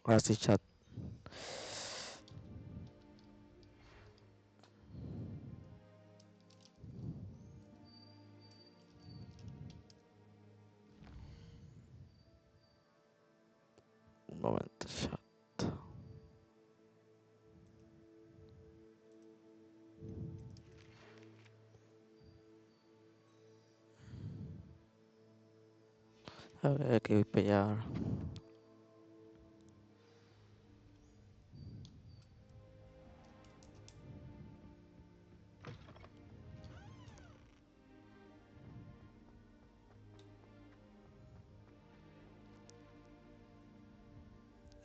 Ahora sí, chat. Un momento, chat. A ver, que voy para allá ahora.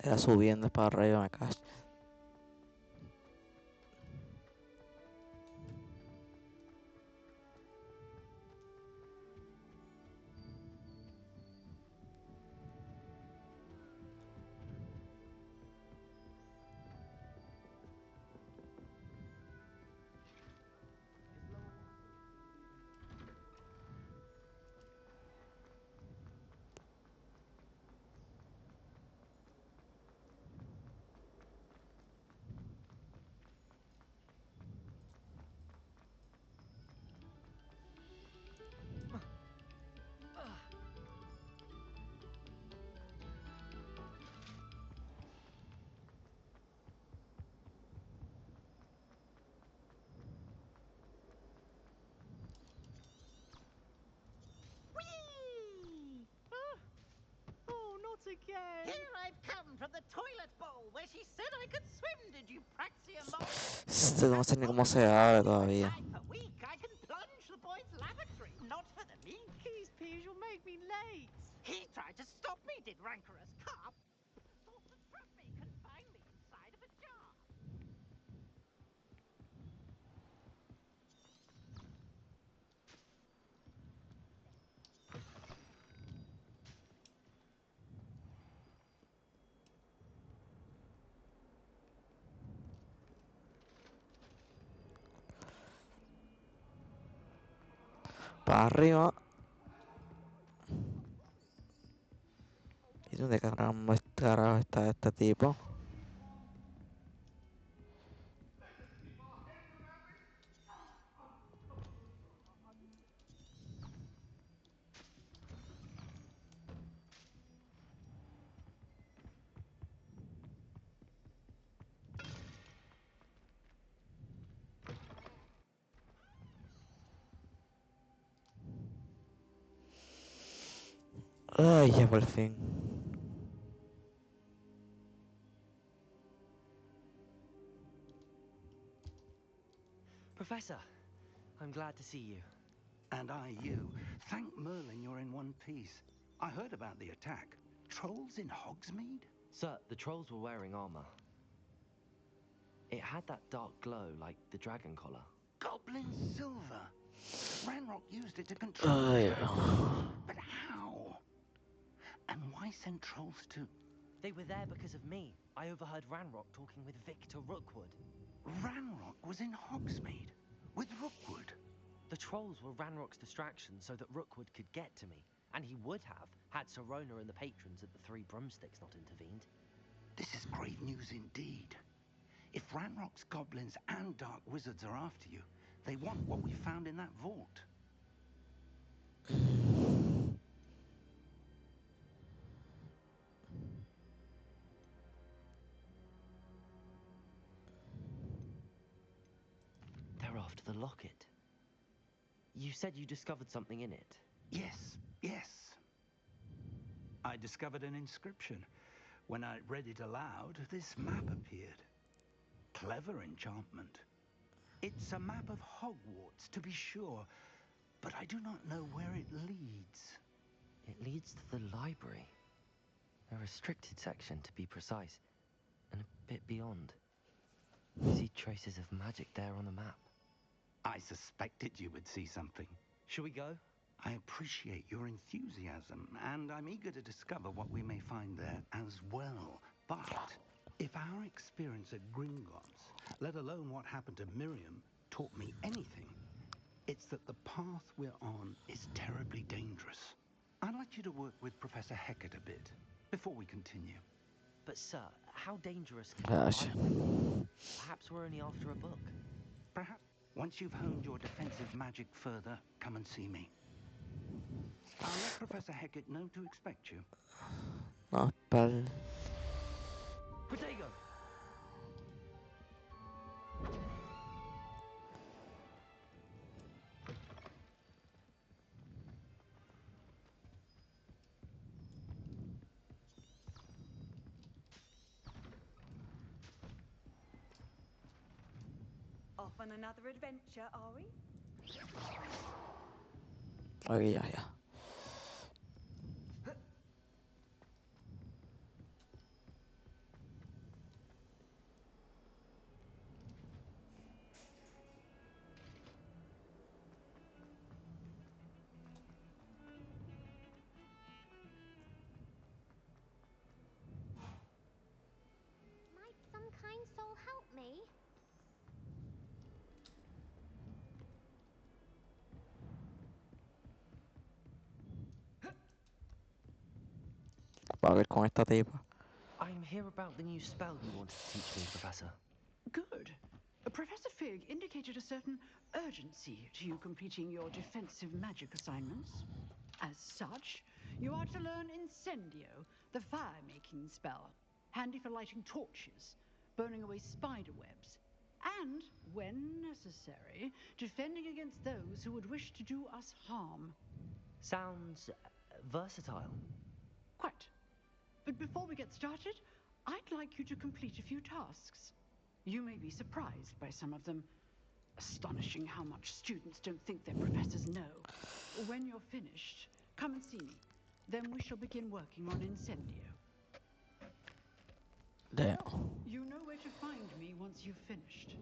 Era subiendo para arriba, me cacho. Again. Here I've come from the toilet bowl where she said I could swim. Did you praxia mole? No sé ni cómo se abre todavía. Per week I can plunge the boy's lavatory, not for the meek. Keys, Peas, you'll make me late. He tried to stop me, did rancorous cop. Thought to trap me, confine me inside of a jar. Para arriba. ¿Y dónde carajo está este tipo? Ay, ya por fin. Professor, I'm glad to see you. And I you. Thank Merlin you're in one piece. I heard about the attack. Trolls in Hogsmeade? Sir, the trolls were wearing armor. It had that dark glow like the dragon collar. Goblin silver. Ranrock used it to control it. But how? And why send trolls to... They were there because of me. I overheard Ranrock talking with Victor Rookwood. Ranrock was in Hogsmeade with Rookwood. The trolls were Ranrock's distraction so that Rookwood could get to me. And he would have, had Sirona and the patrons at the Three Broomsticks not intervened. This is great news indeed. If Ranrock's goblins and dark wizards are after you, they want what we found in that vault. They're after the locket. You said you discovered something in it. Yes, yes. I discovered an inscription. When I read it aloud, this map appeared. Clever enchantment. It's a map of Hogwarts, to be sure, but I do not know where it leads. It leads to the library. A restricted section, to be precise, and a bit beyond. You see traces of magic there on the map. I suspected you would see something. Shall we go? I appreciate your enthusiasm, and I'm eager to discover what we may find there as well. But if our experience at Gringotts, let alone what happened to Miriam, taught me anything, it's that the path we're on is terribly dangerous. I'd like you to work with Professor Hecat a bit before we continue. But sir, how dangerous can a Gosh. library be? Perhaps we're only after a book. Perhaps once you've honed your defensive magic further, come and see me. I'll let Professor Hecat know to expect you. No, pal. Protego! Off on another adventure, are we? Oh, yeah, yeah. Might some kind soul help me? Va a ver con esta tipa. I'm here about the new spell you wanted to teach me, Professor. Good. Professor Fig indicated a certain urgency to you completing your defensive magic assignments. As such, you are to learn Incendio, the fire-making spell, handy for lighting torches, burning away spider webs, and, when necessary, defending against those who would wish to do us harm. Sounds versatile. Quite. But before we get started, I'd like you to complete a few tasks. You may be surprised by some of them. Astonishing how much students don't think their professors know. When you're finished, come and see me. Then we shall begin working on Incendio. Damn. You know where to find me once you've finished.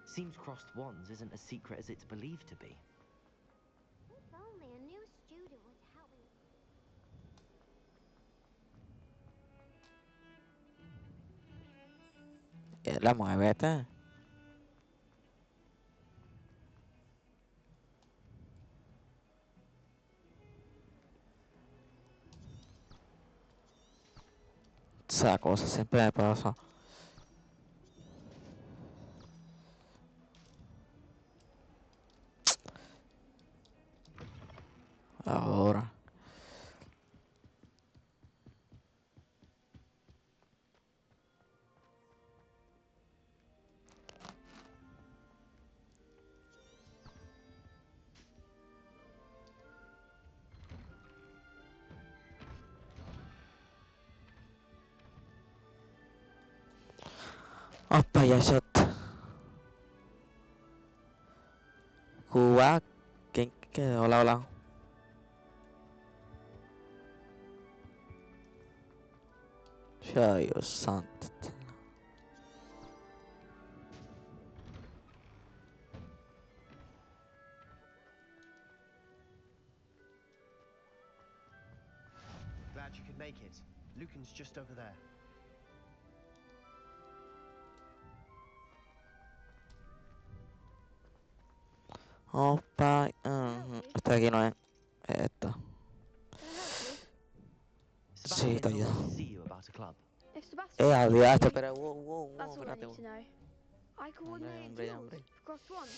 Seems crossed wands isn't as secret as it's believed to be. If only a new student would help me. La muévete. Esa cosa siempre me pasa. Ahora. Oh, payasot. Cuba. ¿Quién quedó? Hola, hola. Ya, Dios santo. Glad you could make it. Lucan's just over there. Oh, Esta aquí no es. Esta. Can I help you? Sí, Sebastian te told me ayudo. to see you about a club. If Sebastian Adiós, me, pero wow, that's all I espérate. need to know. I coordinated Hombre, duels hombre. for Cross One.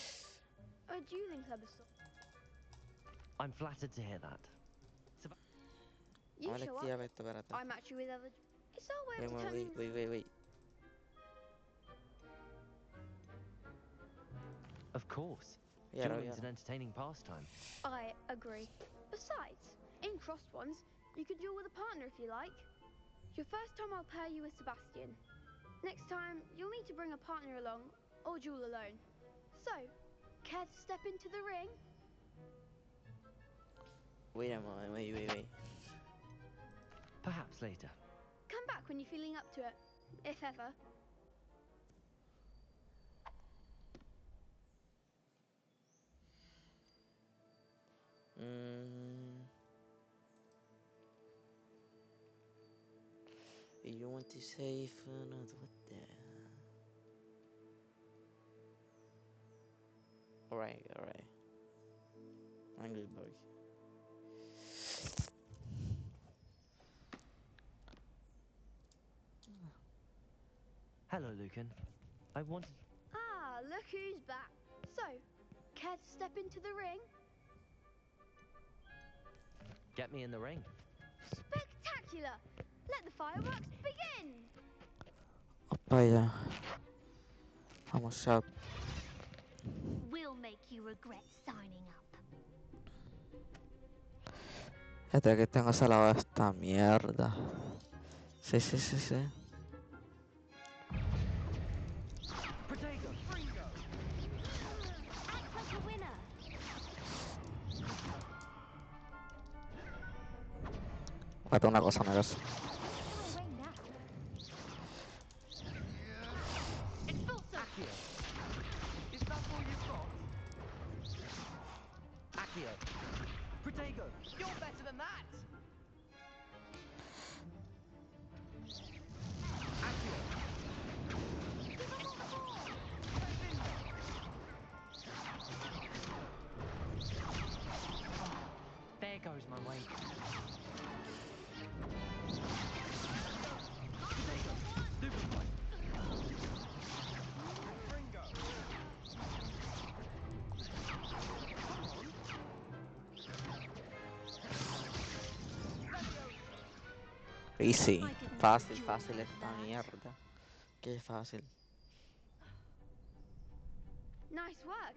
A dueling club of sorts. I'm flattered to hear that. You Vamos a show up, activar esto, espérate. I match you with other... It's our way of determining... Wait. Of course. Yeah, Dueling's an entertaining pastime. I agree. Besides, in Crossed Ones, you can duel with a partner if you like. Your first time I'll pair you with Sebastian. Next time, you'll need to bring a partner along, or duel alone. So, care to step into the ring? Wait a moment, wait. Perhaps later. Come back when you're feeling up to it, if ever. You want to save another what the Alright. Angry boy. Hello, Lucan. I wanted... Ah, look who's back. So, care to step into the ring? Get me in the ring. Spectacular! Let the fireworks begin! Apa ya? Vamos out. We'll make you regret signing up. Que tengo salado esta mierda. Sí, sí, sí, sí. Protego! Act like a winner. Mata una cosa, amigos. Go away now. Accio! Is that all you've got? Accio! Protego! You're better than that! Accio! There goes my weight. Protego! Stupid one! Easy. I didn't Fácil, do fácil like esta that. mierda. Qué fácil. Nice work.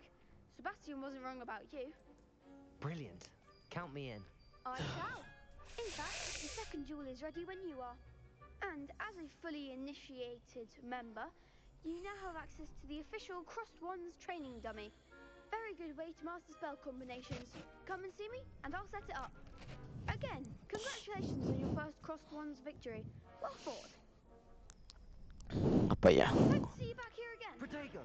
Sebastian wasn't wrong about you. Brilliant. Count me in. I shall. In fact, the second duel is ready when you are. And as a fully initiated member, you now have access to the official Crossed Wands training dummy. Very good way to master spell combinations. Come and see me, and I'll set it up. Again, congratulations on your first Crossed Wands victory. Well fought. Apa ya? Hope to see you back here again. Protego!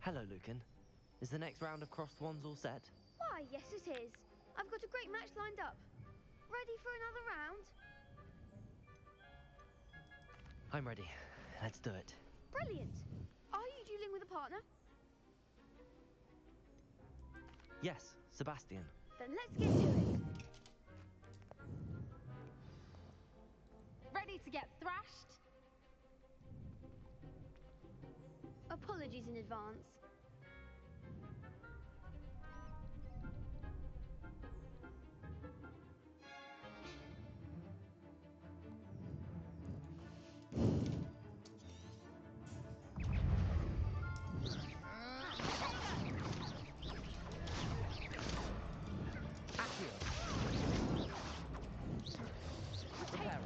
Hello, Lucan. Is the next round of Crossed Wands all set? Why, yes it is. I've got a great match lined up. Ready for another round? I'm ready. Let's do it. Brilliant. Are you dueling with a partner? Yes, Sebastian. Then let's get to it. Ready to get thrashed? Apologies in advance. Accio! Prepare it.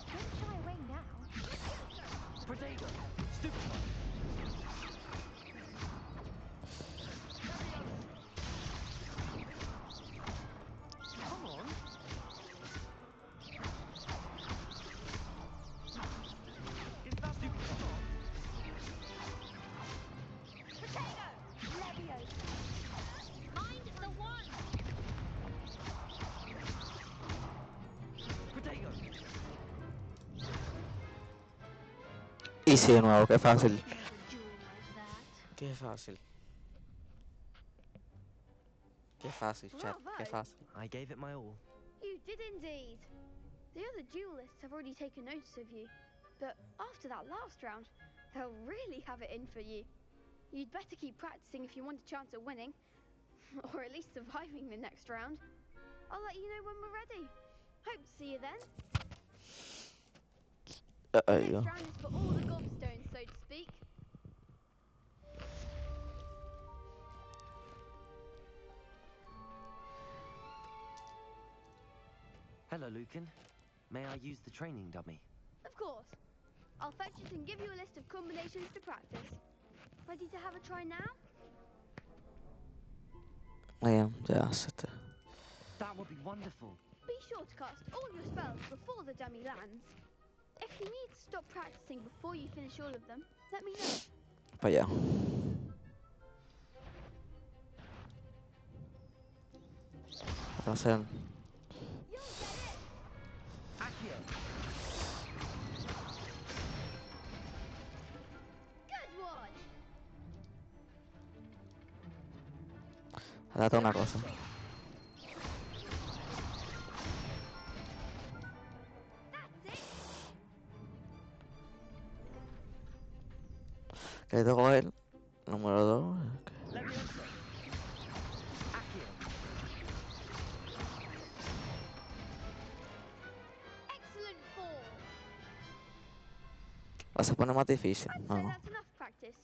Don't shy away now. Protego! Stupid one! Come on! Is that stupid one? Potato! Leviosa! Mind the one! Protego! Easy de nuevo, qué fácil. Never duel like that. Qué fácil. Qué fácil, chat. Qué Bravo. fácil. I gave it my all. You did indeed. The other duelists have already taken notice of you, but after that last round, they'll really have it in for you. You'd better keep practicing if you want a chance at winning, or at least surviving the next round. I'll let you know when we're ready. Hope to see you then. Next Yo. round is for all the gobstones, so to speak. Hello, Lucan. May I use the training dummy? Of course. I'll fetch it and give you a list of combinations to practice. Ready to have a try now? Ya, se te... That would be wonderful. Be sure to cast all your spells before the dummy lands. If you need to stop practicing before you finish all of them, let me know. Para allá. Entonces, Date una cosa. Que tengo el número 2. Levioso. Accio. Excellent fall. Se pone más difícil. I'd No, say no. that's enough practice.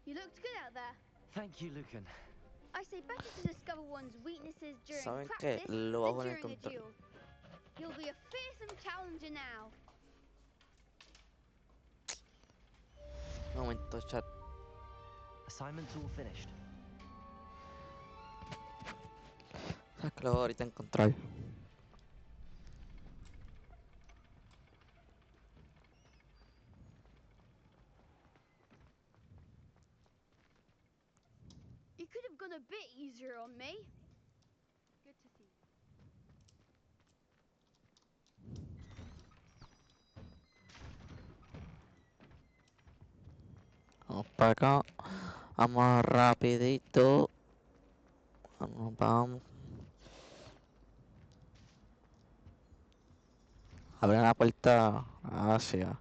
You looked good out there. Thank you, Lucan. I say better to discover one's weaknesses during Saben que practice lo voy a than poner en during a control. duel. You'll be a fearsome challenger now. Un momento, chat. Assignment's all finished. Sabes que lo voy ahorita en control. You could have gone a bit easier on me. Good to see you. Vamos para acá. Vamos rapidito. Vamos, vamos. Abre la puerta hacia.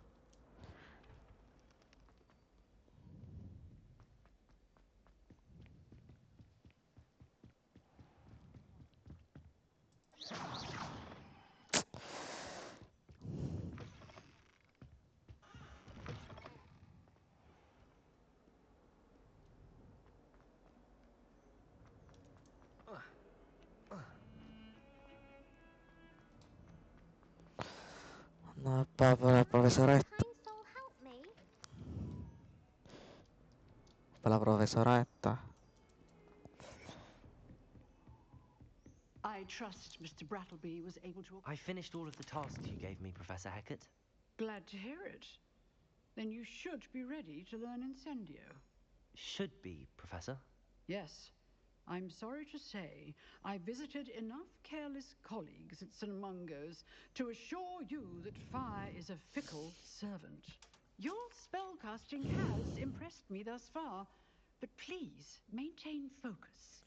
No, para la profesora esta. Kind soul help me. Para la profesora esta. I trust Mr. Brattleby was able to... I finished all of the tasks you gave me, Professor Hecat. Glad to hear it. Then you should be ready to learn Incendio. Should be, Professor. Yes. I'm sorry to say I visited enough careless colleagues at St. Mungo's to assure you that fire is a fickle servant. Your spellcasting has impressed me thus far, but please maintain focus.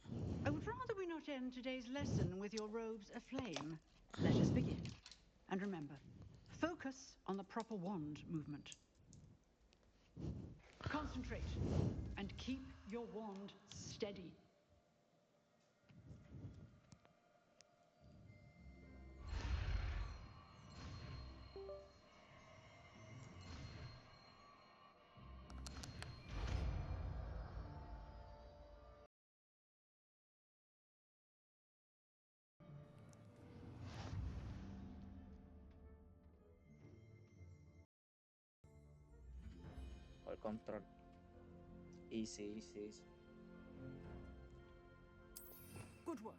I would rather we not end today's lesson with your robes aflame. Let us begin. And remember, focus on the proper wand movement. Concentrate and keep your wand steady. Por control. Easy, easy, easy. Good work.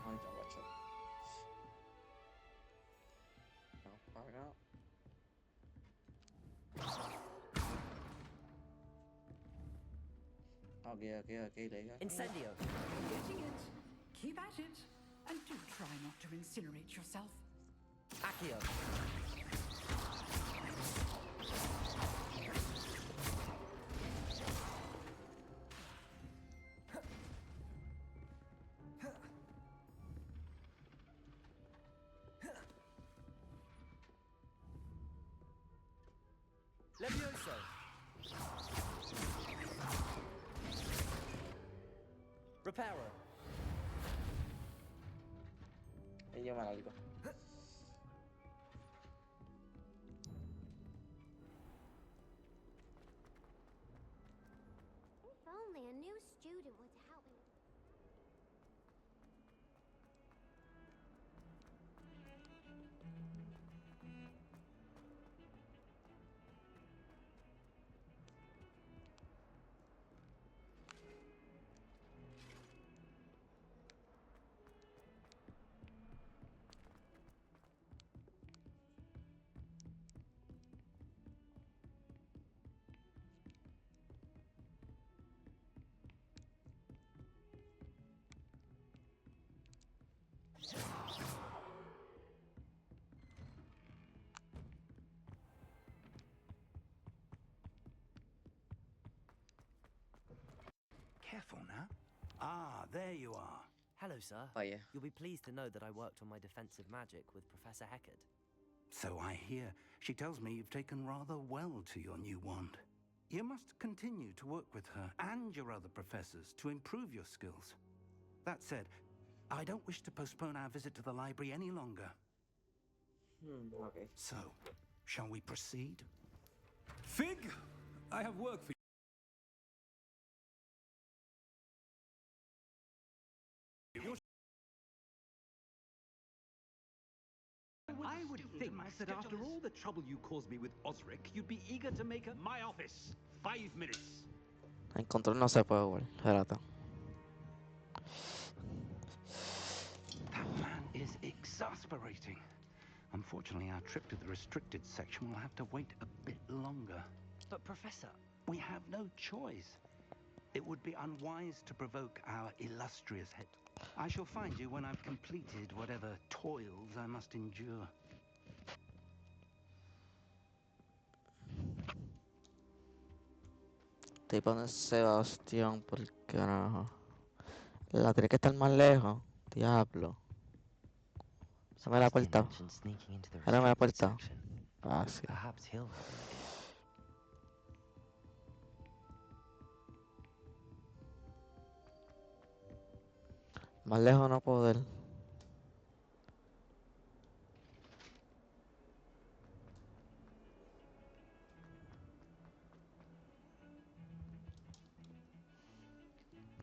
Ahorita, guacho. Vamos para acá. Okay, legal. Incendio. Getting it. Keep at it. And do try not to incinerate yourself. Accio. Levioso. Reparo. Y yo me largo. If only a new student were to help me. careful now. Ah, there you are. Hello, sir. Oh yeah. You'll be pleased to know that I worked on my defensive magic with Professor Heckard. So I hear. She tells me you've taken rather well to your new wand. You must continue to work with her and your other professors to improve your skills. That said, I don't wish to postpone our visit to the library any longer. Okay. So, shall we proceed? Fig, I have work for you. I would think that after all the trouble you caused me with Osric, you'd be eager to make a... My office! 5 minutes! En control no se puede jugar. Espérate. That man is exasperating. Unfortunately, our trip to the restricted section will have to wait a bit longer. But, Professor... We have no choice. It would be unwise to provoke our illustrious head. I shall find you when I've completed whatever toils I must endure. Tipo de Sebastián, por carajo. La tiene que estar más lejos. Diablo. Dame la Sebastian puerta. mentioned sneaking into the Dame la restricted puerta. section. Fácil. Perhaps he'll have an idea. Más lejos no poder.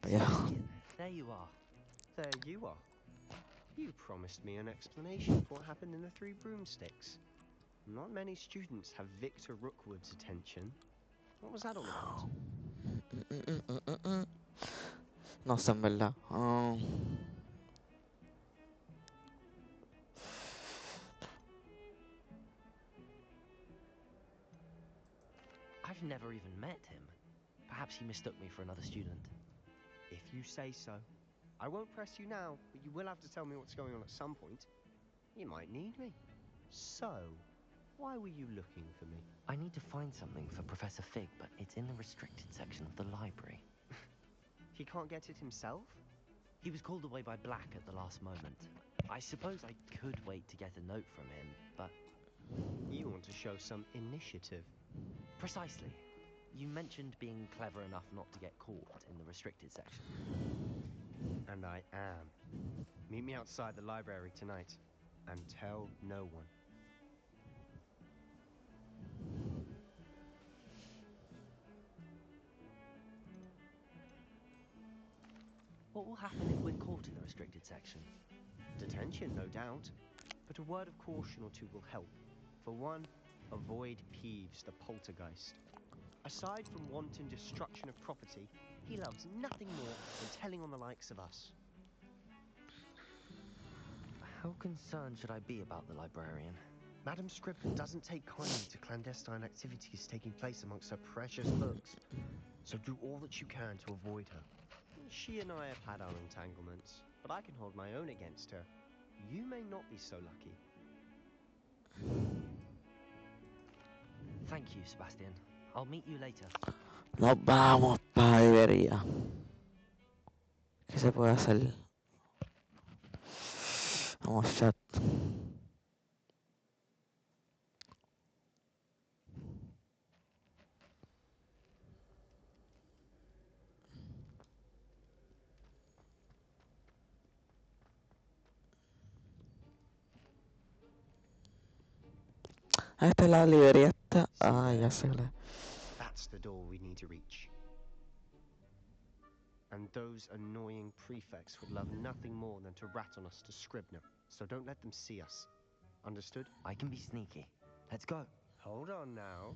Yeah. Sebastian, there you are. There you are. You promised me an explanation for what happened in the Three Broomsticks. Not many students have Victor Rookwood's attention. What was that all about? No sé, en verdad. I've never even met him. Perhaps he mistook me for another student. If you say so. I won't press you now, but you will have to tell me what's going on at some point. You might need me. So, why were you looking for me? I need to find something for Professor Fig, but it's in the restricted section of the library. He can't get it himself? He was called away by Black at the last moment. I suppose I could wait to get a note from him, but... You want to show some initiative. Precisely. You mentioned being clever enough not to get caught in the restricted section. And I am. Meet me outside the library tonight, and tell no one. What will happen if we're caught in the restricted section? Detention, no doubt. But a word of caution or two will help. For one, avoid Peeves, the poltergeist. Aside from wanton destruction of property, he loves nothing more than telling on the likes of us. How concerned should I be about the librarian? Madame Scribner doesn't take kindly to clandestine activities taking place amongst her precious books. So do all that you can to avoid her. She and I have had our entanglements, but I can hold my own against her. You may not be so lucky. Thank you, Sebastian. I'll meet you later. Nos vamos para librería. ¿Qué se puede hacer? Vamos, chat. Esta es la librería esta. Ah, ya sé. That's the door we need to reach. And those annoying prefects would love nothing more than to rat on us to Scribner. So don't let them see us. Understood? I can be sneaky. Let's go. Hold on now.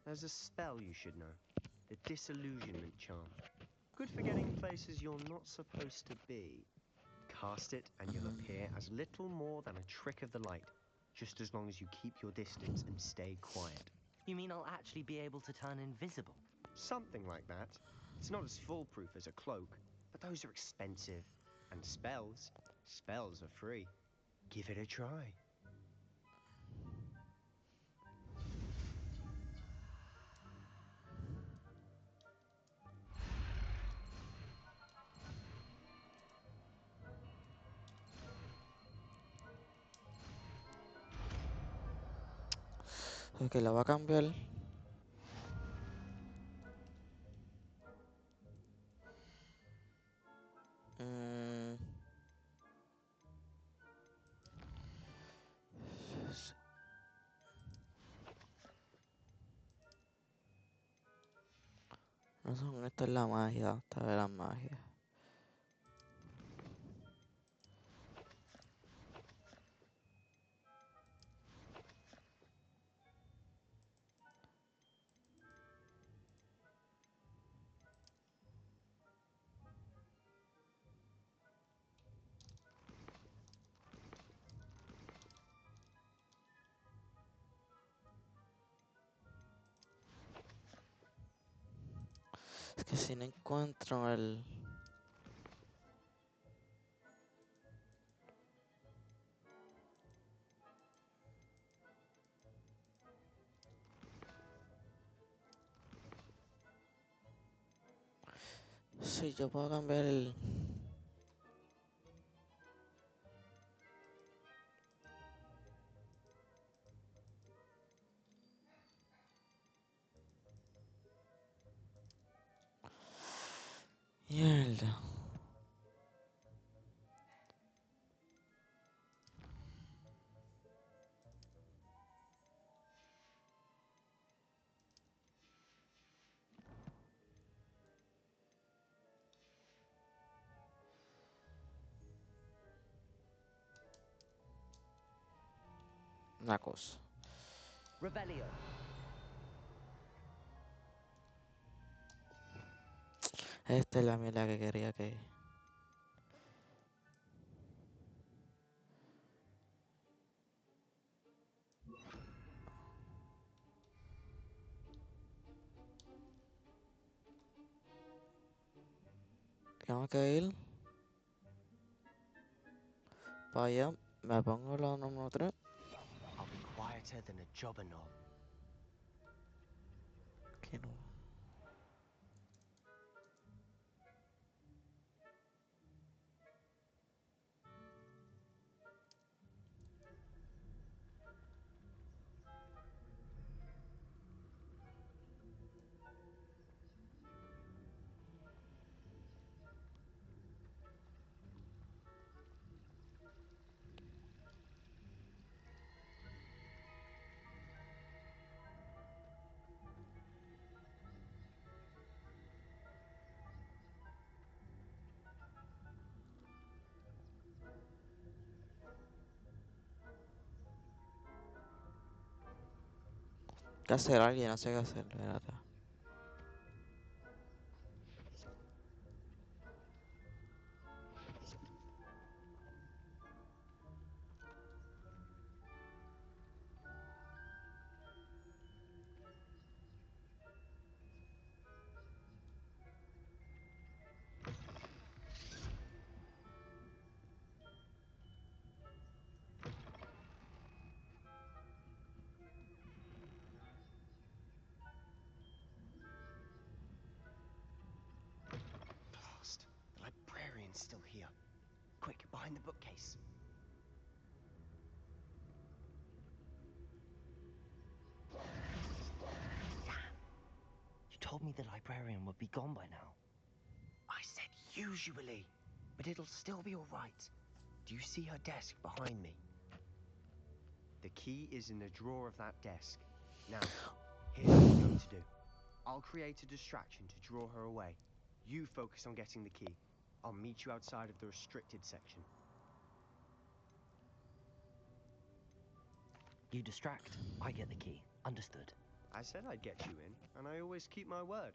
There's a spell you should know. The Disillusionment Charm. Good for getting places you're not supposed to be. Cast it and you'll appear as little more than a trick of the light. Just as long as you keep your distance and stay quiet. You mean I'll actually be able to turn invisible? Something like that. It's not as foolproof as a cloak, but those are expensive. And spells are free. Give it a try. Ok, la voy a cambiar. Mm, no son, esto es la magia, esta es la magia. Es que si no encuentro el... Sí, yo puedo cambiar el... Mierda. Una cosa. Revelio. Esta es la mierda que quería que... Tengo que ir para allá. Me pongo la número 3. I'll be quieter than a jobberknoll. Que no. ¿Qué hacer alguien? No sé qué hacer, la verdad. Blast. The librarian's still here. Quick, behind the bookcase. You told me the librarian would be gone by now. I said usually, but it'll still be all right. Do you see her desk behind me? The key is in the drawer of that desk. Now, here's what I'm going to do. I'll create a distraction to draw her away. You focus on getting the key. I'll meet you outside of the restricted section. You distract, I get the key. Understood. I said I'd get you in, and I always keep my word.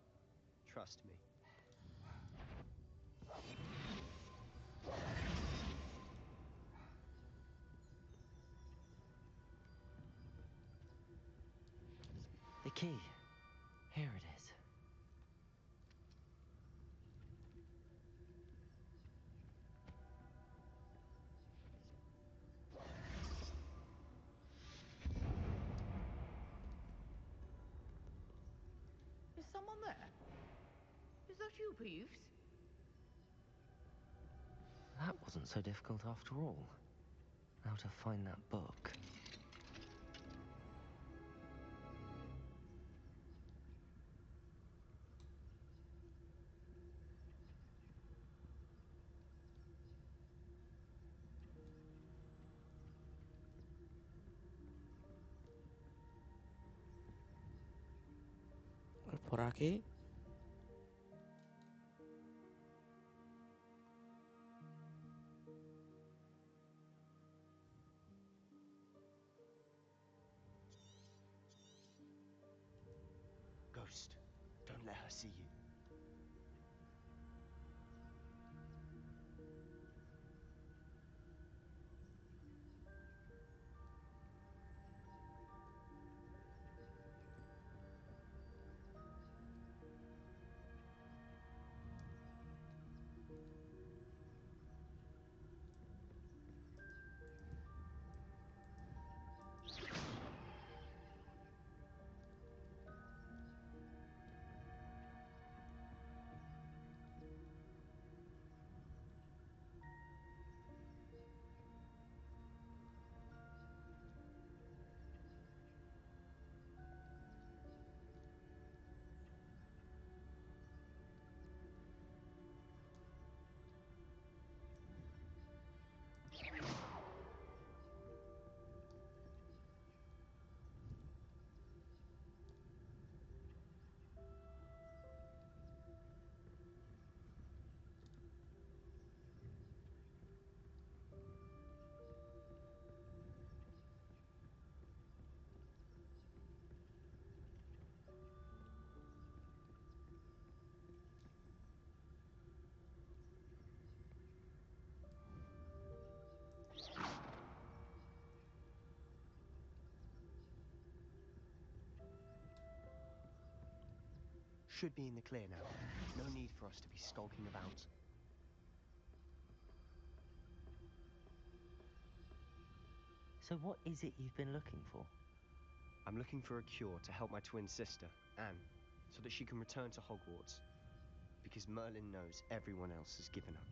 Trust me. The key. Here it is. Is someone there? Is that you, Peeves? That wasn't so difficult after all. Now to find that book. Por aquí. Ghost, don't let her see you. Should be in the clear now. No need for us to be skulking about. So what is it you've been looking for? I'm looking for a cure to help my twin sister, Anne, so that she can return to Hogwarts. Because Merlin knows everyone else has given up.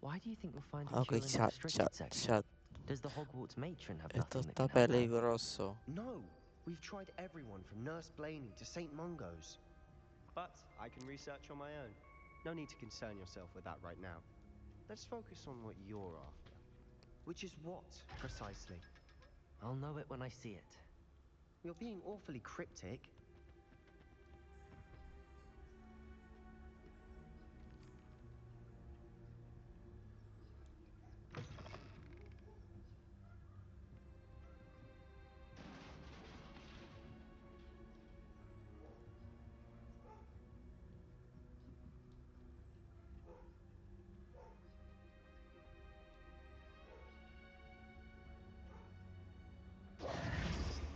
Why do you think you'll find a Ok, cure in the chat, restricted chat, section? chat. Does the Hogwarts matron have Esto nothing that está can help out? peligroso. No! We've tried everyone from Nurse Blaney to St. Mungo's. But I can research on my own. No need to concern yourself with that right now. Let's focus on what you're after. Which is what, precisely? I'll know it when I see it. You're being awfully cryptic.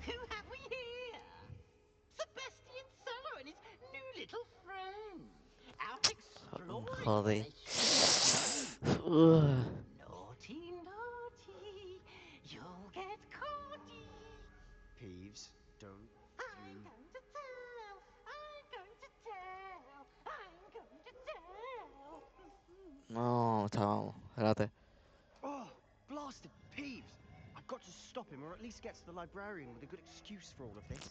Who have we here? Sebastian Solo and his new little friend. Out exploring where Jode. they shouldn't be. Ugh. Naughty, naughty, you'll get caughty. Peeves, don't I'm you... going to tell, I'm going to tell, I'm going to tell. No, chao. Espérate. Oh, blasted Peeves! I've got to stop him, or at least get to the librarian with a good excuse for all of this.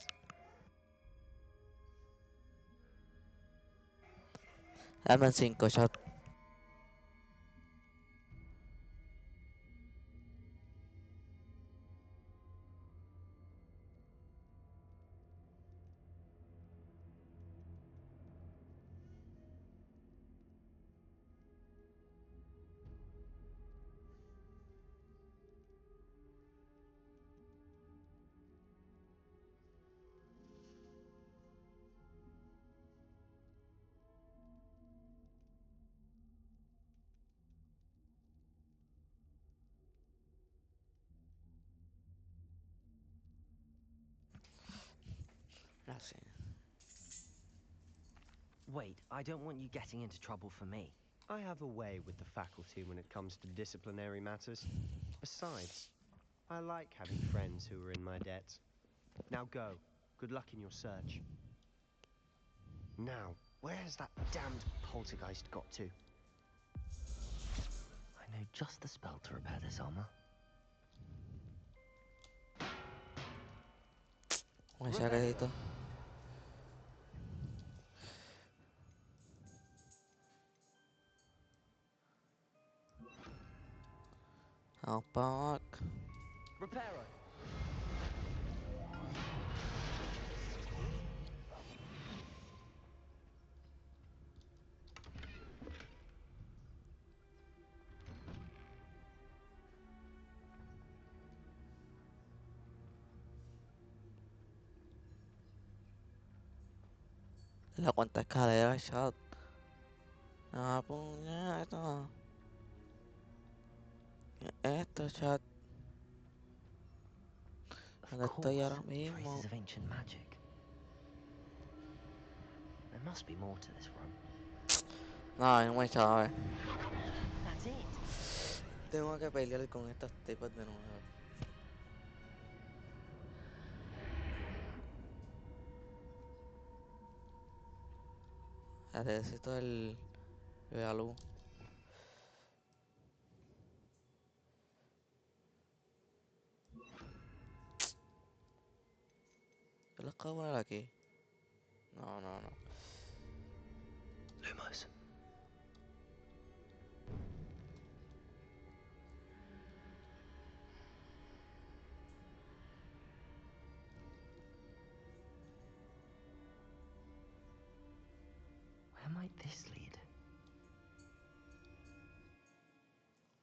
Dame en 5, chat. Así. Wait, I don't want you getting into trouble for me. I have a way with the faculty when it comes to disciplinary matters. Besides, I like having friends who are in my debt. Now go. Good luck in your search. Now, where has that damned poltergeist got to? I know just the spell to repair this armor. Un chaquetito. Vamos para acá. Reparo! La cuenta escalera, chat. Ah, puñeta. Esto, chat. ¿Dónde Of estoy ahora course, mismo? traces of ancient magic. There must be more to this room. No, no me echaba a ver. That's it. Tengo que pelear con estos tipos de nuevo. Necesito la luz. Yo los acabo de ver aquí. No, no, no. Lumos. Where might this lead?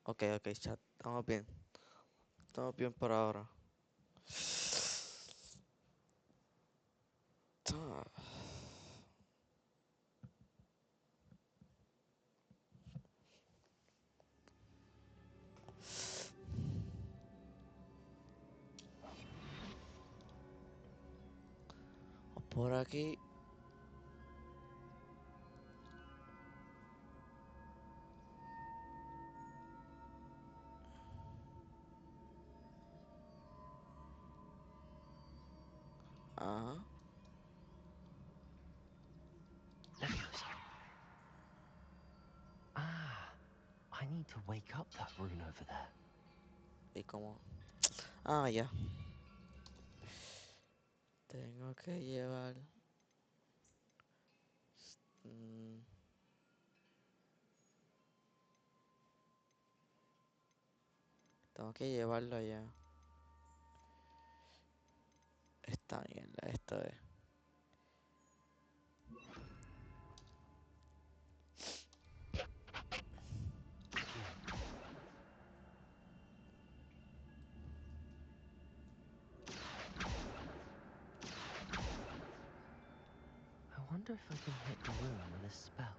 Ok, ok, chat. Estamos bien. Estamos bien por ahora. Ah. O por aquí. Ajá. Leviosa. Ah, I need to wake up that rune over there. Y como. Ah, ya. Tengo que llevar. mm, Tengo que llevarlo allá. Esta mierda, esto es. I wonder if I can hit the rune with a spell.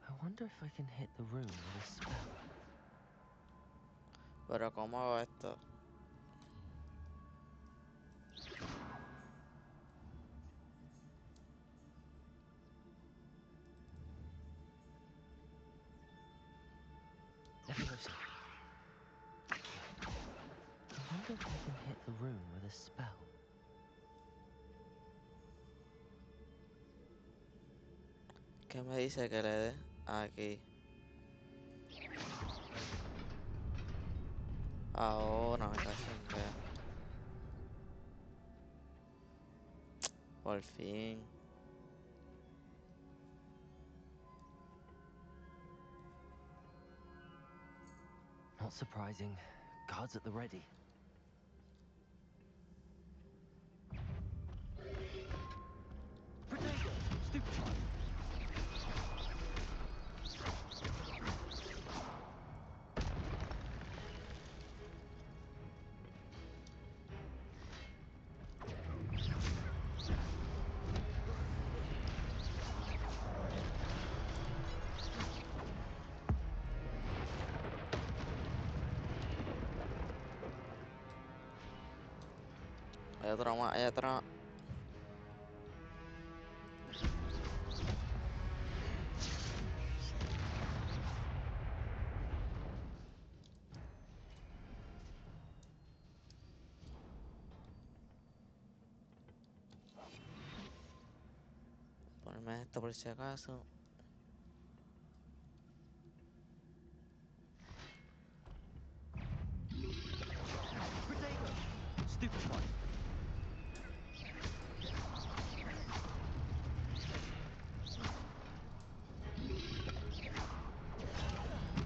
I wonder if I can hit the rune with a spell. Pero ¿cómo hago esto? Leviosa. Accio. I wonder if I can hit the rune with a spell. ¿Qué me dice que le dé? Aquí. Ahora me cacho en ver. Por fin. Not surprising. Guards at the ready. Protego! Stupefy! Hay otro más, hay otro más. Ponerme esto por si acaso. Protego! Stupefy!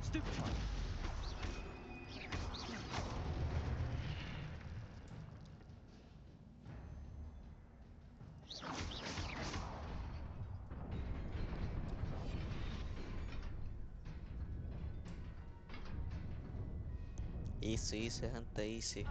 Stupefy! Easy, easy, gente, easy.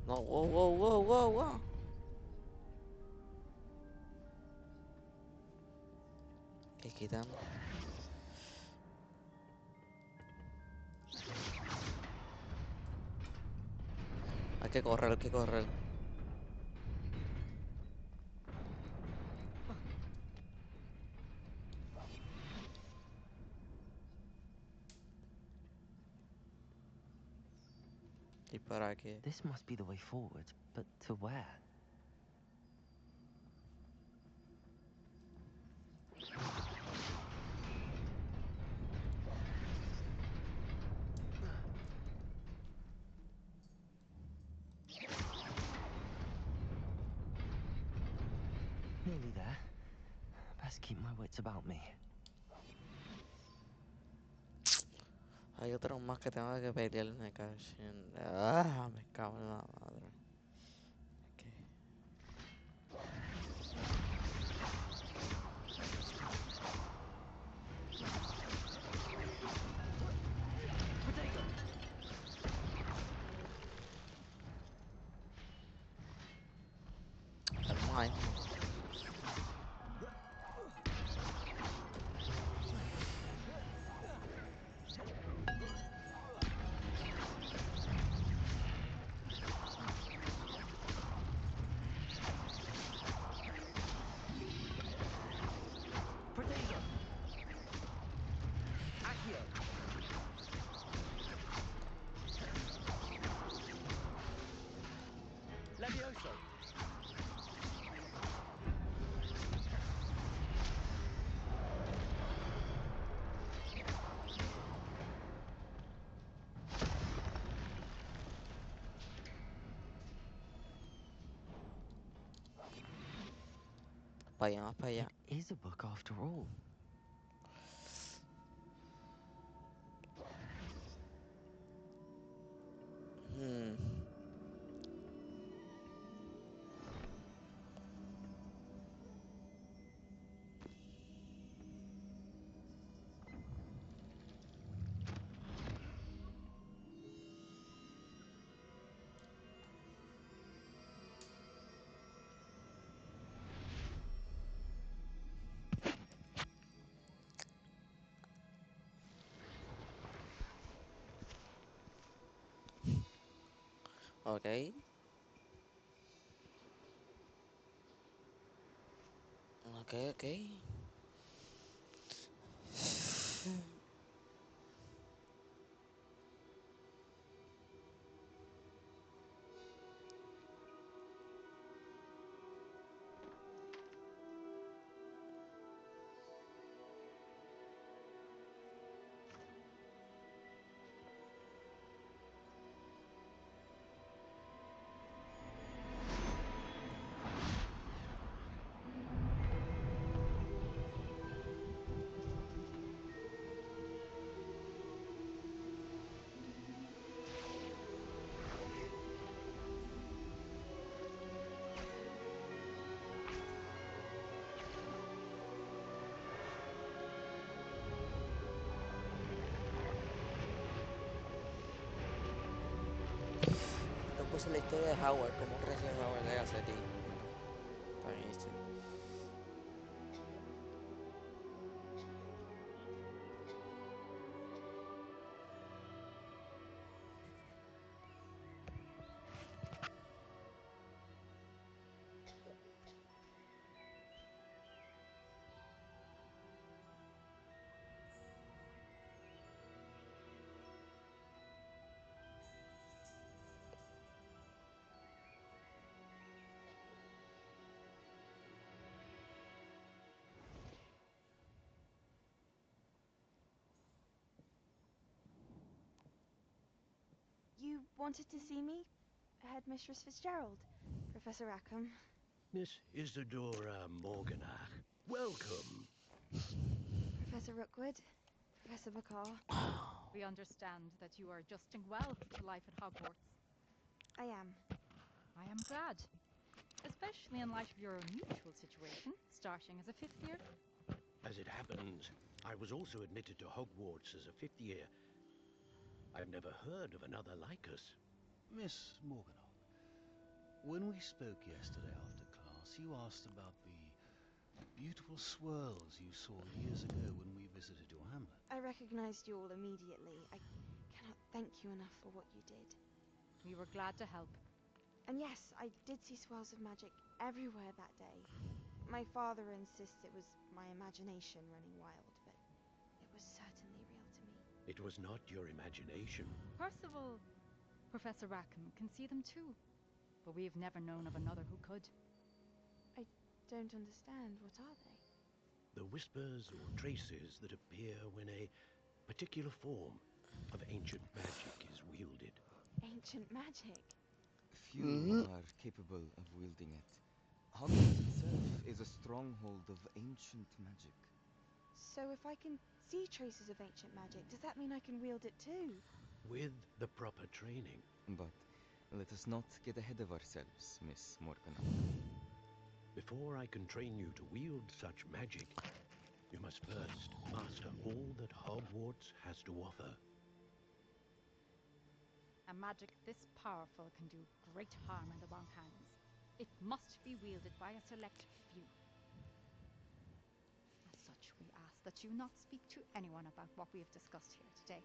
No, whoa, whoa, whoa, whoa, whoa. Que quitan. Hay que correr, hay que correr. Y para qué. This must be the way forward, but to where? Nearly there. Best keep my wits about me. Hay otros más que tengo que pelear, me cago en... Ah, me cago en la madre. Okay. Vamos ahí. Para allá, más para allá. It is a book after all. Ok. Ok, ok. No puse la historia de Howard, cómo crees que Howard Legacy aquí. Tan easy. You wanted to see me? Headmistress Fitzgerald, Professor Rackham. Miss Isadora Morganach, welcome. Professor Rookwood, Professor Bakar. We understand that you are adjusting well to life at Hogwarts. I am. I am glad, especially in light of your unusual situation, starting as a fifth year. As it happens, I was also admitted to Hogwarts as a fifth year. I've never heard of another like us. Miss Morganol, when we spoke yesterday after class, you asked about the beautiful swirls you saw years ago when we visited your hamlet. I recognized you all immediately. I cannot thank you enough for what you did. We were glad to help. And yes, I did see swirls of magic everywhere that day. My father insists it was my imagination running wild, but it was certainly real to me. It was not your imagination. Percival, Professor Rackham can see them too, but we've never known of another who could. I don't understand. What are they? The whispers or traces that appear when a particular form of ancient magic is wielded. Ancient magic? Few are capable of wielding it. Hogwarts itself is a stronghold of ancient magic. So if I can see traces of ancient magic, does that mean I can wield it too? With the proper training. But let us not get ahead of ourselves, Miss Morgan. Before I can train you to wield such magic, you must first master all that Hogwarts has to offer. A magic this powerful can do great harm in the wrong hands. It must be wielded by a select few. As such, we ask that you not speak to anyone about what we have discussed here today.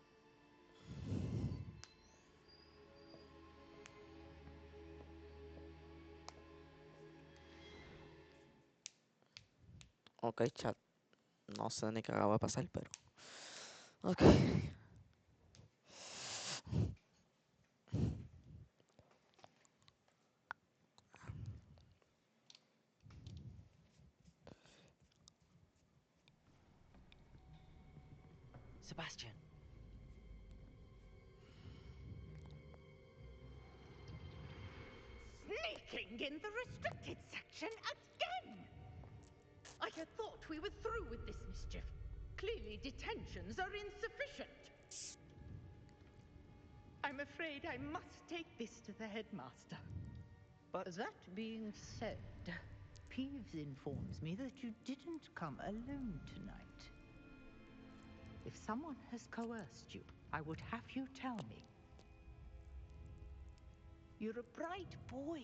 Ok, chat. No sé ni qué acaba de pasar, pero... Ok. Sebastian. Sneaking in the restricted section again! I had thought we were through with this mischief. Clearly detentions are insufficient. I'm afraid I must take this to the headmaster. But that being said, Peeves informs me that you didn't come alone tonight. If someone has coerced you, I would have you tell me. You're a bright boy.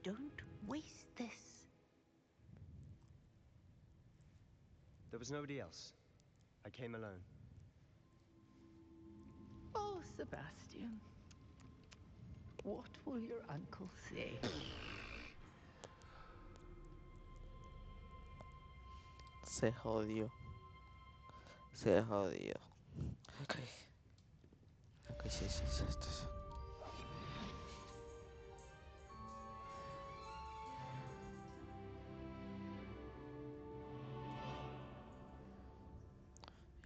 Don't waste this. There was nobody else. I came alone. Oh, Sebastian. What will your uncle say? Se jodió. Se jodió. Ok. Ok, sí, sí, sí, sí.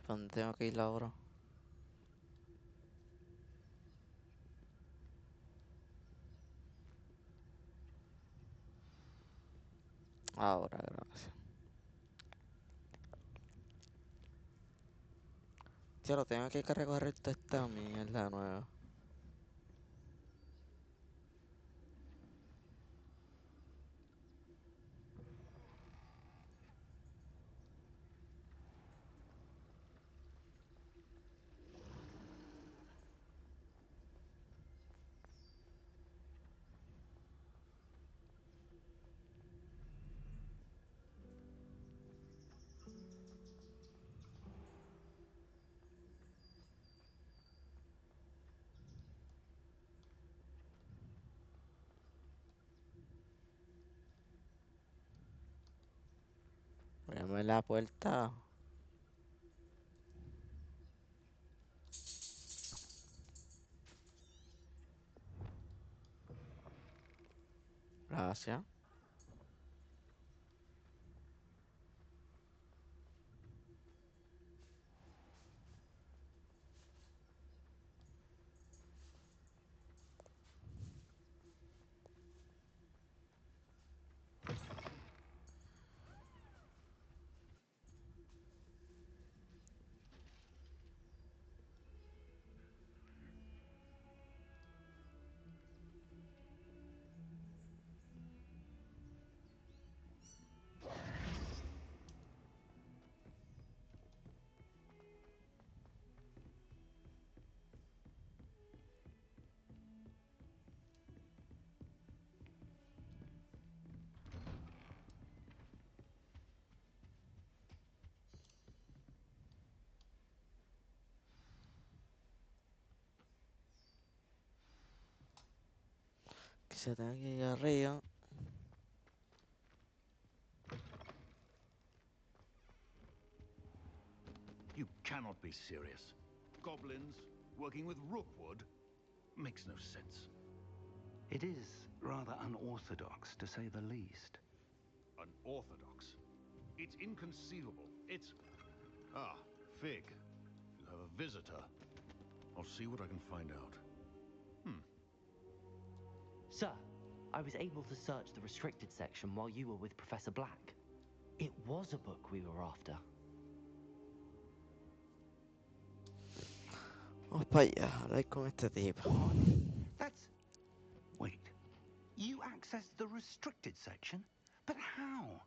¿Dónde tengo que ir ahora? Ahora, gracias. Tío, lo tengo que recorrer toda esta mierda nueva. Voy a abrir la puerta. Gracias. se tenga que ir arriba. You cannot be serious. Goblins working with Rookwood makes no sense. It is rather unorthodox, to say the least. Unorthodox? It's inconceivable. It's... Ah, Fig. You have a visitor. I'll see what I can find out. Sir, I was able to search the restricted section while you were with Professor Black. It was a book we were after. Vamos para allá, a hablar con este tipo. That's... Wait. You accessed the restricted section? But how?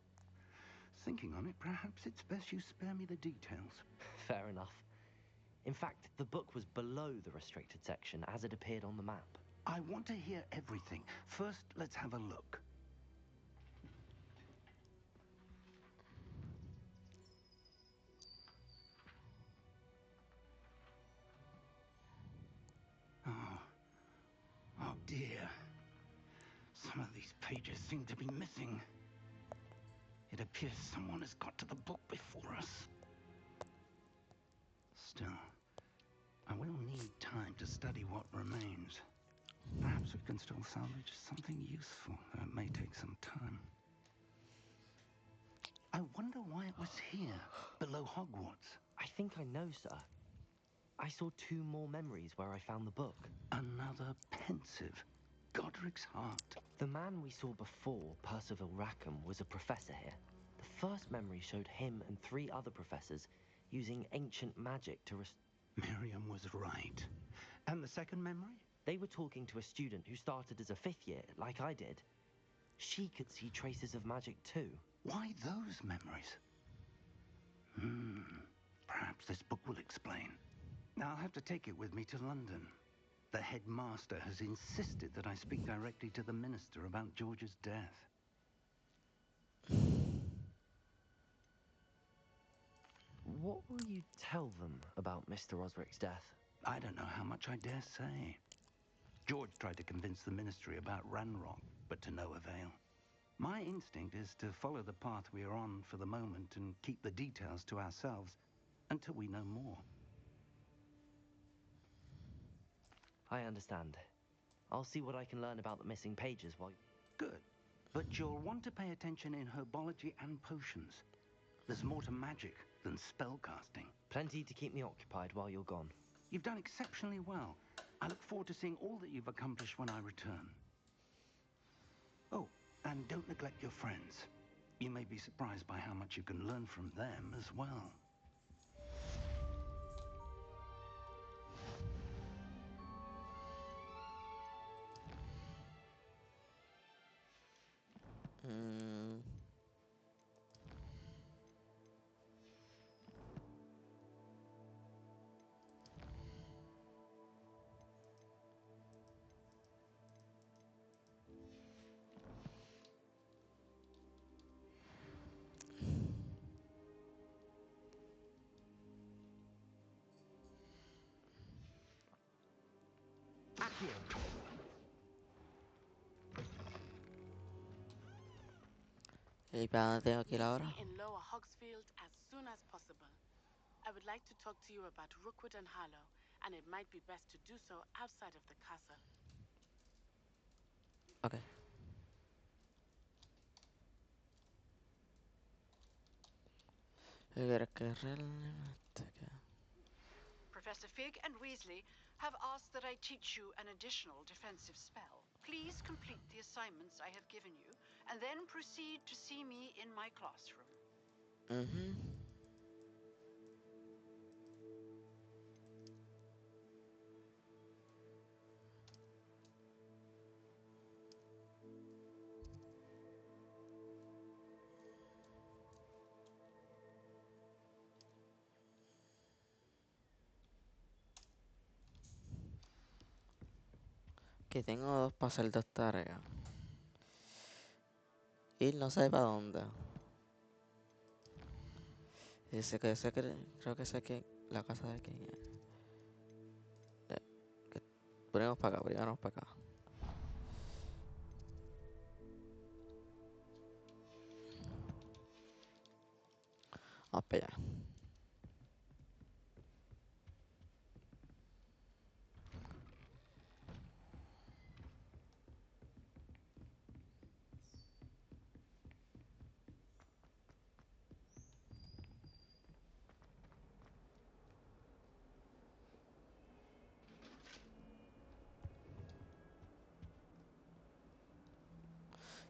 Thinking on it, perhaps it's best you spare me the details. Fair enough. In fact, the book was below the restricted section as it appeared on the map. I want to hear everything. First, let's have a look. Oh dear. Some of these pages seem to be missing. It appears someone has got to the book before us. Still, I will need time to study what remains. Perhaps we can still salvage something useful, though it may take some time. I wonder why it was here, below Hogwarts. I think I know, sir. I saw 2 more memories where I found the book. Another pensive. Godric's heart. The man we saw before, Percival Rackham, was a professor here. The first memory showed him and 3 other professors using ancient magic to Miriam was right. And the second memory? They were talking to a student who started as a 5th year, like I did. She could see traces of magic too. Why those memories? Perhaps this book will explain. Now I'll have to take it with me to London. The headmaster has insisted that I speak directly to the minister about George's death. What will you tell them about Mr. Osric's death? I don't know how much I dare say. George tried to convince the ministry about Ranrock, but to no avail. My instinct is to follow the path we are on for the moment and keep the details to ourselves until we know more. I understand. I'll see what I can learn about the missing pages while... Good. But you'll want to pay attention in herbology and potions. There's more to magic than spellcasting. Plenty to keep me occupied while you're gone. You've done exceptionally well. I look forward to seeing all that you've accomplished when I return. Oh, and don't neglect your friends. You may be surprised by how much you can learn from them as well. ¿Y para dónde tengo que ir ahora? In Lower Hogsfield as soon as possible. I would like to talk to you about Rookwood and Harlow, and it might be best to do so outside of the castle. Okay. Professor Fig and Weasley have asked that I teach you an additional defensive spell. Please complete the assignments I have given you, and then proceed to see me in my classroom. Que tengo 2 para hacer 2 tareas. Y no sé para dónde. Dice que creo que sé que la casa de quién es. Ponemos para acá, para acá. para allá.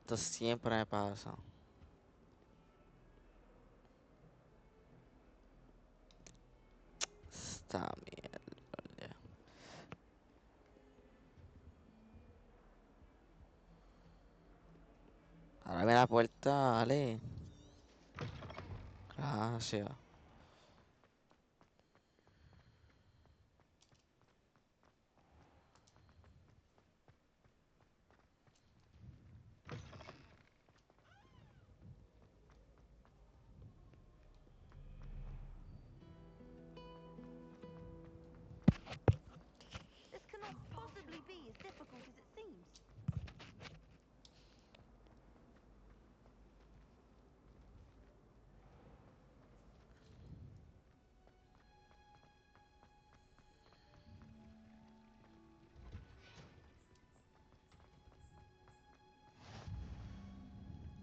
Esto siempre me pasa. Esta mierda. Ábrame la puerta, dale. Gracias. This cannot possibly be as difficult as it seems.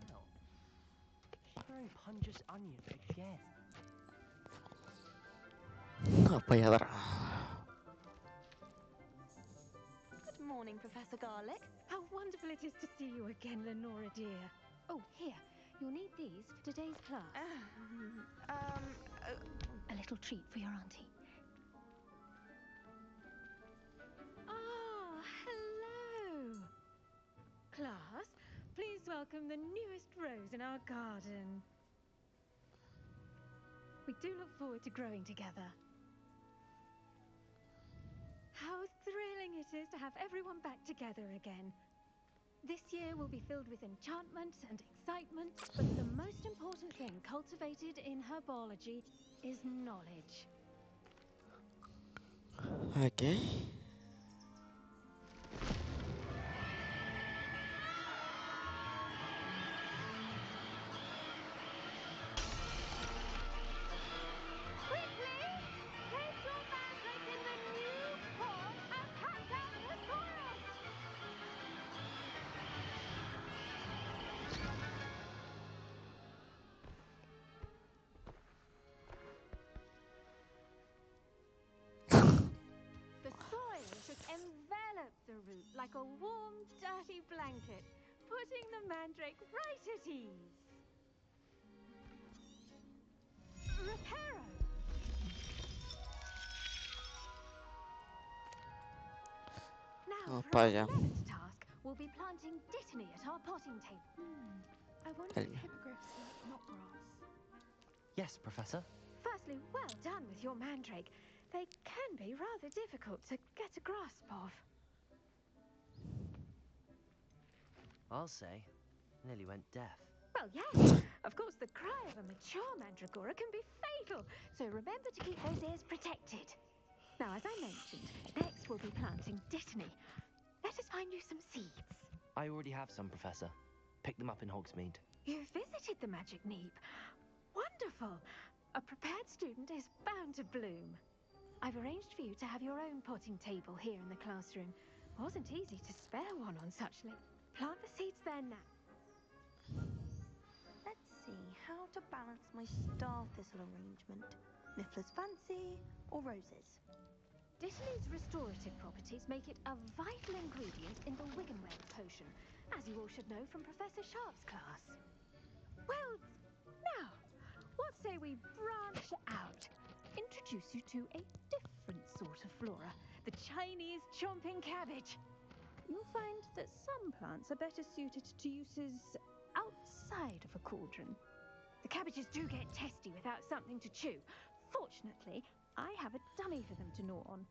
Mel, she's wearing Punja's onion again. No, para allá atrás. Good morning, Professor Garlick. How wonderful it is to see you again, Lenora dear. Oh, here, you'll need these for today's class. A little treat for your auntie. Ah, hello. Class, please welcome the newest rose in our garden. We do look forward to growing together. How thrilling it is to have everyone back together again. This year will be filled with enchantment and excitement, but the most important thing cultivated in herbology is knowledge. Okay. Quickly! Place your mandrake in the new pot and cut down the soil! The soil should envelop the root like a warm, dirty blanket, putting the mandrake right at ease. Reparo! Now, Vamos for para our allá. 11th task, we'll be planting dittany at our potting table. I wonder if hippogriffs like not grass. Yes, Professor. Firstly, well done with your mandrake. They can be rather difficult to get a grasp of. I'll say. Nearly went deaf. Well, yes. Of course, the cry of a mature mandragora can be fatal, so remember to keep those ears protected. Now, as I mentioned, next we'll be planting dittany. Let us find you some seeds. I already have some, Professor. Picked them up in Hogsmeade. You've visited the Magic Neep. Wonderful. A prepared student is bound to bloom. I've arranged for you to have your own potting table here in the classroom. Wasn't easy to spare one on such Plant the seeds there now. Let's see how to balance my star thistle arrangement. Niffler's fancy or roses? Dittany's restorative properties make it a vital ingredient in the Wiggenweld potion, as you all should know from Professor Sharp's class. Well, now, what say we branch out? Introduce you to a different sort of flora, the Chinese chomping cabbage. You'll find that some plants are better suited to uses outside of a cauldron. The cabbages do get testy without something to chew. Fortunately, I have a dummy for them to gnaw on.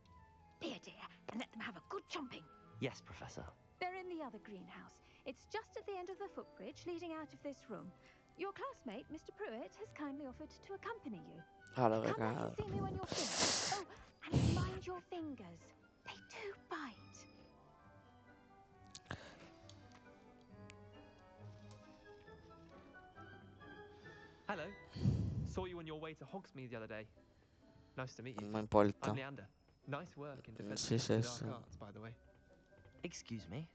Here, dear, and let them have a good chomping. Yes, Professor. They're in the other greenhouse. It's just at the end of the footbridge leading out of this room. Your classmate, Mr. Pruitt, has kindly offered to accompany you. Claro, Come back claro. and see me when you're finished. Oh, and mind your fingers. They do bite. Hello. Saw you on your way to Hogsmeade the other day. Nice to meet you. No importa. I'm Leander. Nice work in Sí, defending sí, the sí. dark arts, by the way. Excuse me?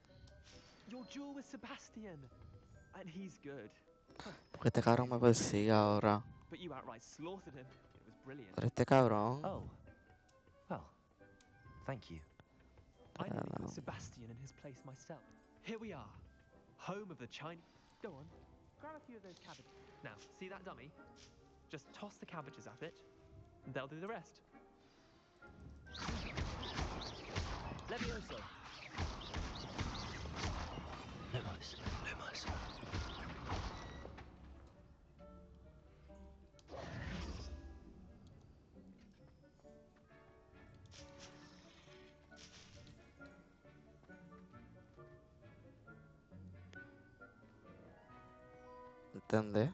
Your duel with Sebastian. And he's good. Porque este cabrón me persigue ahora. But you outright slaughtered him. It was brilliant. Pero este cabrón. Oh. Well, thank you. I nearly put Sebastian in his place myself. Here we are. Home of the Chinese. Go on. Grab a few of those cabbages. Now, see that dummy? Just toss the cabbages at it, and they'll do the rest. Levioso. Lumos. Lumos. ¿Entendés?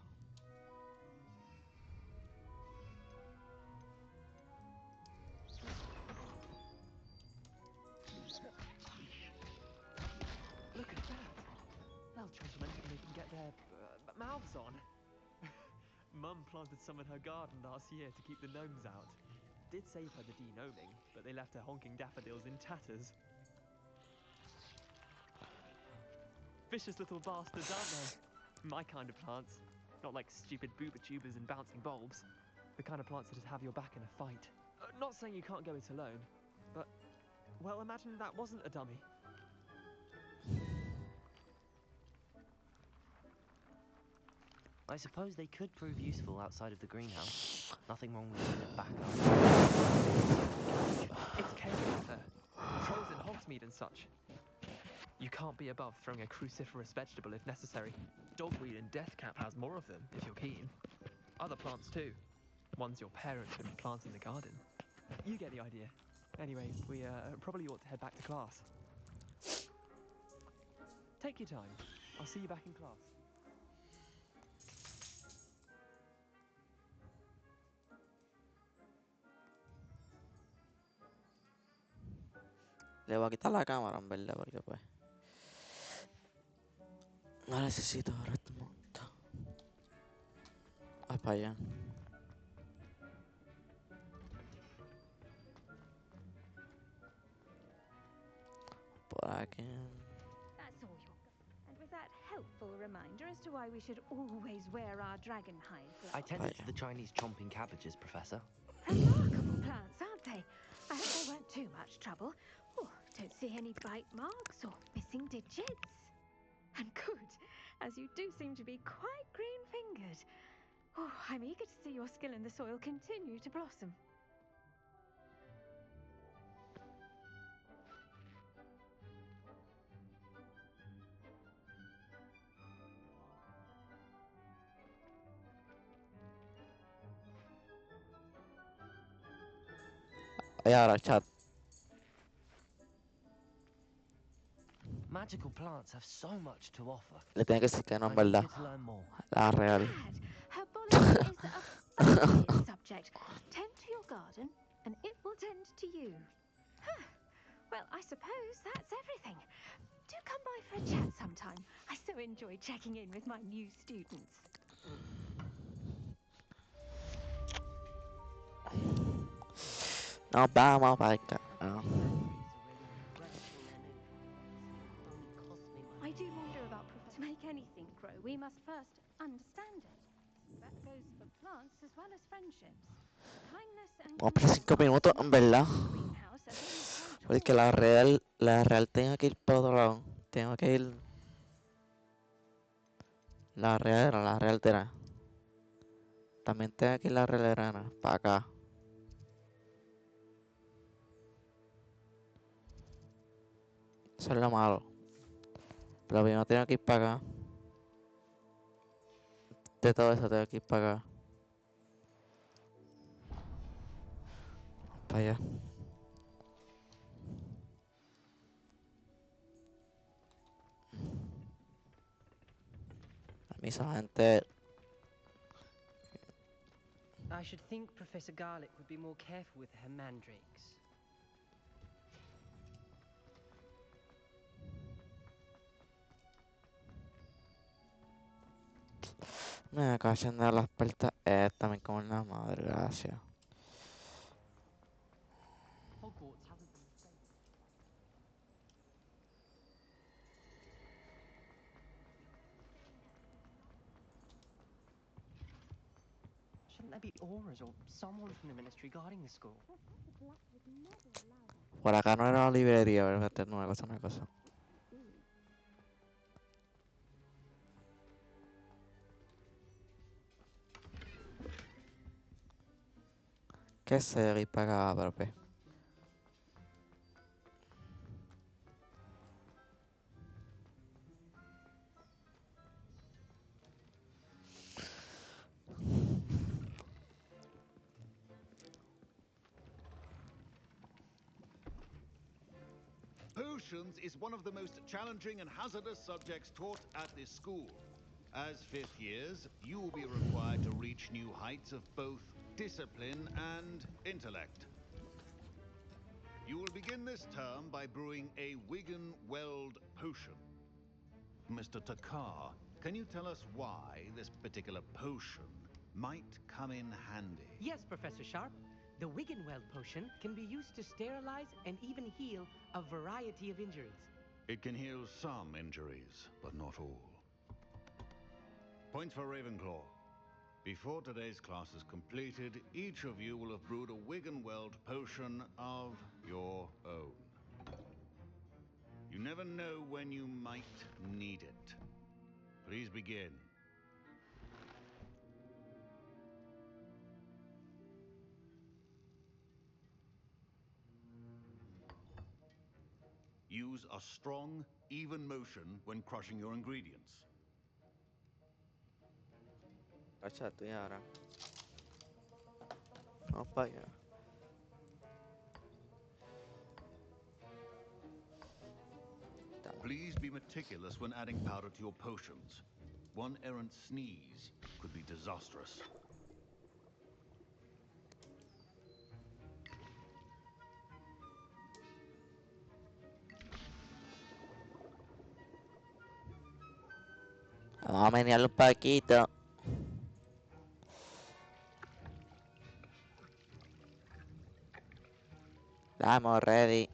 Look at that. They'll chomp them anything they can get their mouths on. Mum planted some in her garden last year to keep the gnomes out. Did save her the de-gnoming, but they left her honking daffodils in tatters. Vicious little bastards, aren't they? My kind of plants. Not like stupid booba tubers and bouncing bulbs. The kind of plants that just have your back in a fight. Not saying you can't go it alone, but, well, imagine that wasn't a dummy. I suppose they could prove useful outside of the greenhouse. Nothing wrong with using a backup. It's chaos out there. Trolls in Hogsmeade and such. You can't be above throwing a cruciferous vegetable if necessary. Dogweed and deathcap has more of them, if you're keen. Other plants too. Ones your parents didn't plant in the garden. You get the idea. Anyway, we probably ought to head back to class. Take your time. I'll see you back in class. Le voy a quitar la cámara, en verdad, porque pues... No necesito ahora este monto. Vas para allá. Por aquí. That's all and with that helpful reminder as to why we should always wear our dragon hide gloves. I tended to the Chinese chomping cabbages, Professor. Remarkable plants, aren't they? I hope they weren't too much trouble. Oh, don't see any bite marks or missing digits. And good, as you do seem to be quite green-fingered. Oh, I'm eager to see your skill in the soil continue to blossom. Voy ahora al chat. Magical plants have so much to offer. Le tiene que decir que no, en I'm verdad. eager to learn more. La real. Herbology is a fascinating subject. Tend to your garden, and it will tend to you. Huh. Well, I suppose that's everything. Do come by for a chat sometime. I so enjoy checking in with my new students. Nos vamos para acá. I do wonder about to make anything grow, we must first understand it. That goes for plants as well as friendships. Kindness and Vamos por 5 minutos, en verdad. Porque la real tengo que ir para otro lado. Tengo que ir. La real era. También tengo que ir la real para acá. Eso es lo malo. Pero primero tengo que ir para acá. De todo eso tengo que ir para acá. Para allá. A mí esa gente... I should think Professor Garlick would be more careful with her mandrakes. Me acabo de encender las puertas esta, me como en la madre, gracias. Hogwarts hasn't been safe. Shouldn't there be auras or someone from the ministry guarding the school? Por acá no era la librería, ¿verdad? Esta es una cosa, una cosa. ¿Qué se pagaba, profe? Potions is one of the most challenging and hazardous subjects taught at this school. As fifth years, you will be required to reach new heights of both discipline and intellect. You will begin this term by brewing a Wigan-Weld potion. Mr. Takar, can you tell us why this particular potion might come in handy? Yes, Professor Sharp. The Wiggenweld potion can be used to sterilize and even heal a variety of injuries. It can heal some injuries, but not all. Points for Ravenclaw. Before today's class is completed, each of you will have brewed a Wiggenweld potion of your own. You never know when you might need it. Please begin. Use a strong, even motion when crushing your ingredients. Cachate, y ahora. Vamos para allá. Please be meticulous when adding powder to your potions. One errant sneeze could be disastrous. Vamos a menearlo un poquito. Vamos, ready.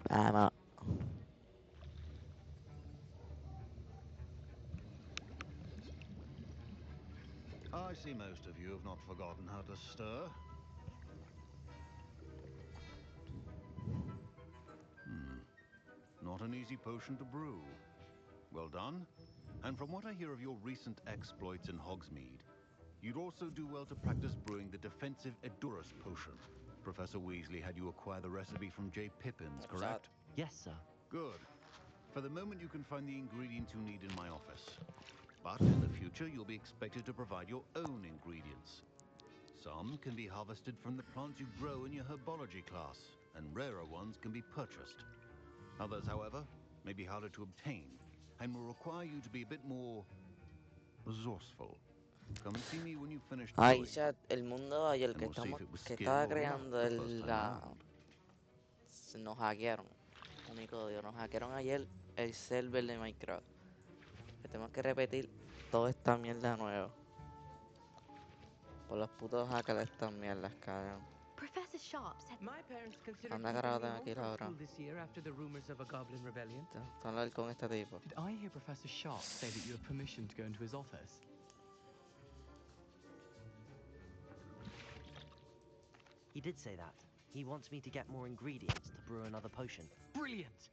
Vamos. I see most of you have not forgotten how to stir. Not an easy potion to brew. Well done. And from what I hear of your recent exploits in Hogsmeade, you'd also do well to practice brewing the defensive Edurus potion. Professor Weasley had you acquire the recipe from J. Pippins, correct? Yes, sir. Good. For the moment, you can find the ingredients you need in my office. But in the future, you'll be expected to provide your own ingredients. Some can be harvested from the plants you grow in your herbology class, and rarer ones can be purchased. Others, however, may be harder to obtain, and will require you to be a bit more resourceful. Come and see me when you've finished Ay, brewing, chat, el mundo ayer and que we'll see estamos, if it was que skill estaba or luck creando the first time la, round. nos hackearon, único odio, nos hackearon ayer el server de Minecraft. Que tenemos que repetir toda esta mierda nueva. Por los putos hackers de estas mierdas, cabrón. Professor Sharp said My parents considered Anda, keeping carajo, me tengo home que ir from ahora. school this year after the rumors of a goblin rebellion. Tengo que hablar con este tipo. Did I hear Professor Sharp say that you have permission to go into his office? He did say that. He wants me to get more ingredients to brew another potion. Brilliant!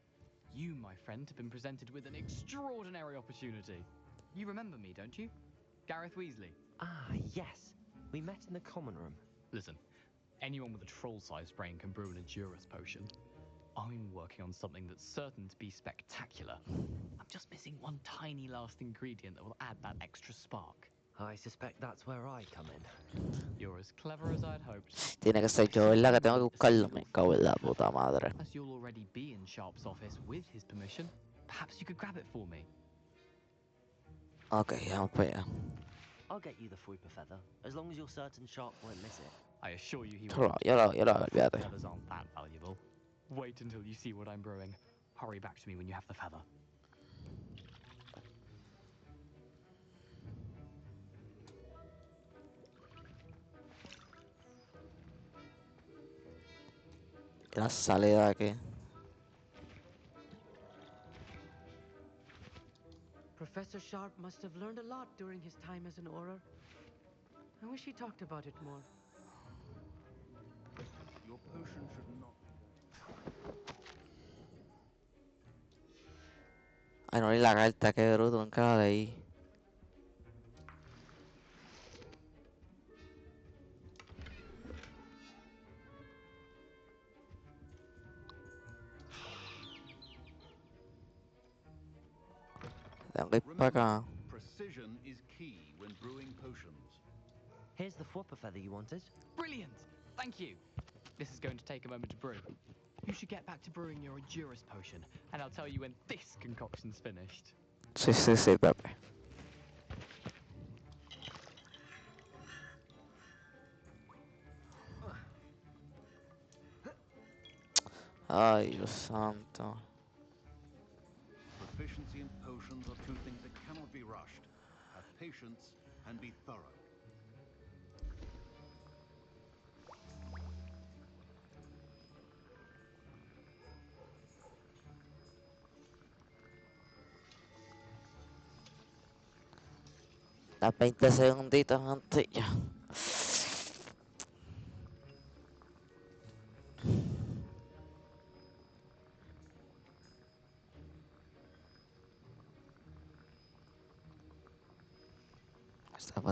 You, my friend, have been presented with an extraordinary opportunity. You remember me, don't you? Gareth Weasley. Ah, yes. We met in the common room. Listen, anyone with a troll-sized brain can brew an Edurus potion. I'm working on something that's certain to be spectacular. I'm just missing one tiny last ingredient that will add that extra spark. I suspect that's where I come in. You're as clever as I'd hoped. Tiene que ser yo, ¿verdad? Que tengo que buscarlo. Me cago en la puta madre. As you'll already be in Sharp's office with his permission, perhaps you could grab it for me. Ok, vamos para allá. I'll get you the Fruiper feather, as long as you're certain Sharp won't miss it. I assure you he Yo lo won't. hago, olvídate. Feathers aren't that valuable. Wait until you see what I'm brewing. Hurry back to me when you have the feather. Y la salida de aquí. Professor Sharp must have learned a lot during his time as an Auror. I wish he talked about it more. Your potion should not. Ay, no leí la carta, qué bruto, nunca la leí. Tengo que ir para Remember, acá. precision is key when brewing potions. Here's the flopper feather you wanted. Brilliant! Thank you. This is going to take a moment to brew. You should get back to brewing your Endurus potion, and I'll tell you when this concoction's finished. Sí, sí, sí, Pepe. Ay, Dios santo. Proficiency in potions are two things that cannot be rushed. Have patience and be thorough. Da 20 segunditos antes ya.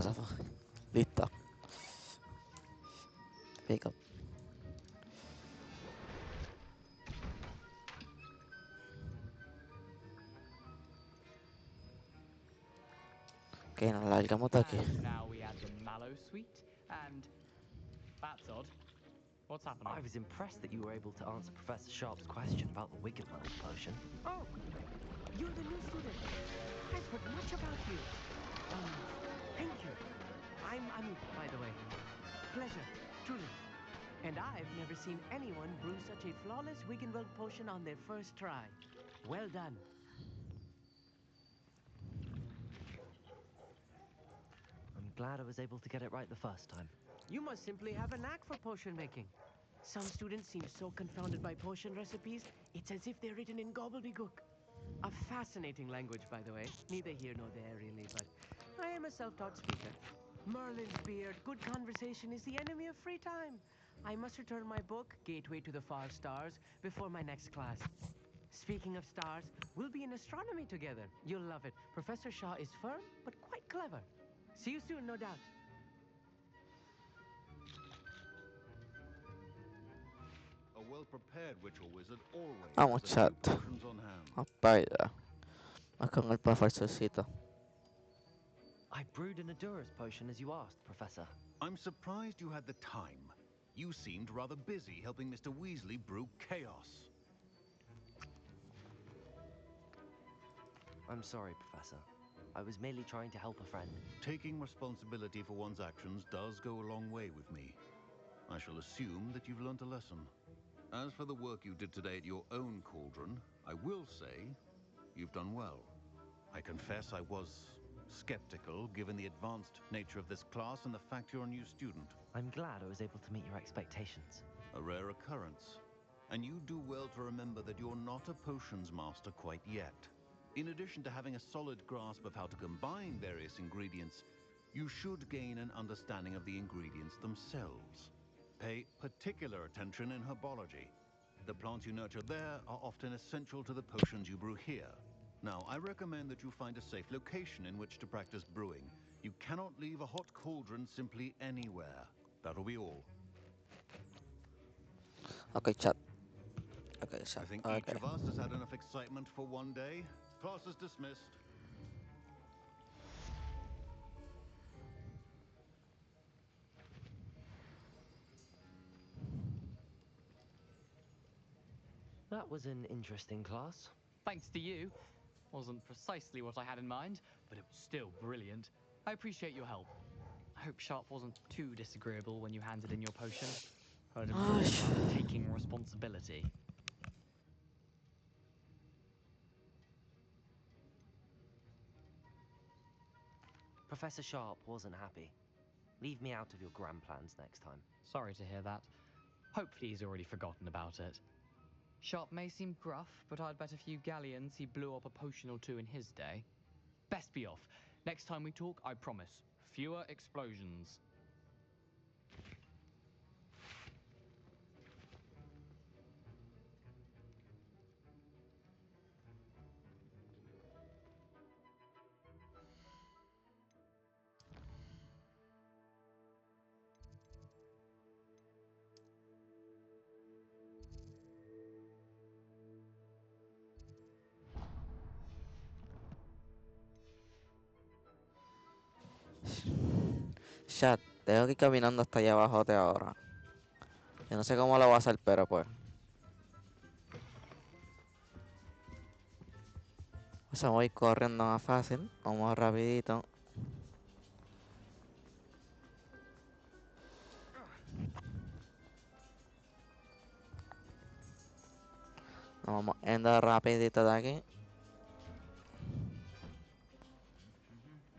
Zafa. Listo. Pick up. Ok, nos largamos de aquí. And now we add the mallow sweet, and that's odd. What's happening? I was impressed that you were able to answer Professor Sharp's question about the Wiggenweld potion. Oh, you're the new student. I've heard much about you. Thank you. I'm Amit, by the way. Pleasure, truly. And I've never seen anyone brew such a flawless Wiggenweld potion on their first try. Well done. I'm glad I was able to get it right the first time. You must simply have a knack for potion making. Some students seem so confounded by potion recipes, it's as if they're written in gobbledygook. A fascinating language, by the way. Neither here nor there, really, but I am a self-taught speaker. Merlin's beard, good conversation is the enemy of free time. I must return my book, Gateway to the Far Stars, before my next class. Speaking of stars, we'll be in astronomy together. You'll love it. Professor Shaw is firm, but quite clever. See you soon, no doubt. A well-prepared witch or wizard always Vamos, has a few chat. potions on hand. Vamos para allá. Vamos con el profesorcito. I brewed an Endurus potion as you asked, Professor. I'm surprised you had the time. You seemed rather busy helping Mr. Weasley brew chaos. I'm sorry, Professor. I was merely trying to help a friend. Taking responsibility for one's actions does go a long way with me. I shall assume that you've learnt a lesson. As for the work you did today at your own cauldron, I will say you've done well. I confess I was skeptical, given the advanced nature of this class and the fact you're a new student. I'm glad I was able to meet your expectations. A rare occurrence. And you do well to remember that you're not a potions master quite yet. In addition to having a solid grasp of how to combine various ingredients, you should gain an understanding of the ingredients themselves. Pay particular attention in herbology. The plants you nurture there are often essential to the potions you brew here. Now, I recommend that you find a safe location in which to practice brewing. You cannot leave a hot cauldron simply anywhere. That'll be all. Ok, chat. Ok, chat. I think Ok. each of us has had enough excitement for one day. Class is dismissed. That was an interesting class. Thanks to you. Wasn't precisely what I had in mind, but it was still brilliant. I appreciate your help. I hope Sharp wasn't too disagreeable when you handed in your potion. Heard him talking about taking responsibility. Professor Sharp wasn't happy. Leave me out of your grand plans next time. Sorry to hear that. Hopefully he's already forgotten about it. Sharp may seem gruff, but I'd bet a few galleons he blew up a potion or two in his day. Best be off. Next time we talk, I promise, fewer explosions. Chat, tengo que ir caminando hasta allá abajo de ahora. Yo no sé cómo lo voy a hacer, pero pues. O sea, voy corriendo más fácil. Vamos rapidito. Nos vamos yendo rapidito de aquí.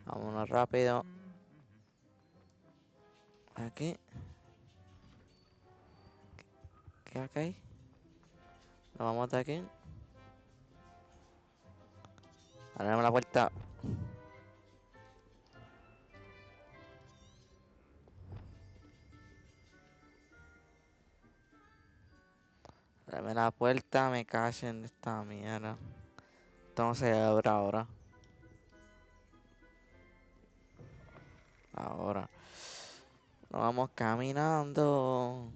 Vámonos rápido. Aquí. ¿Qué aquí? Nos vamos de aquí. Abrimos la puerta. Abre la puerta, me cacho en esta mierda. Esto no se abre ahora. Ahora. Nos vamos caminando.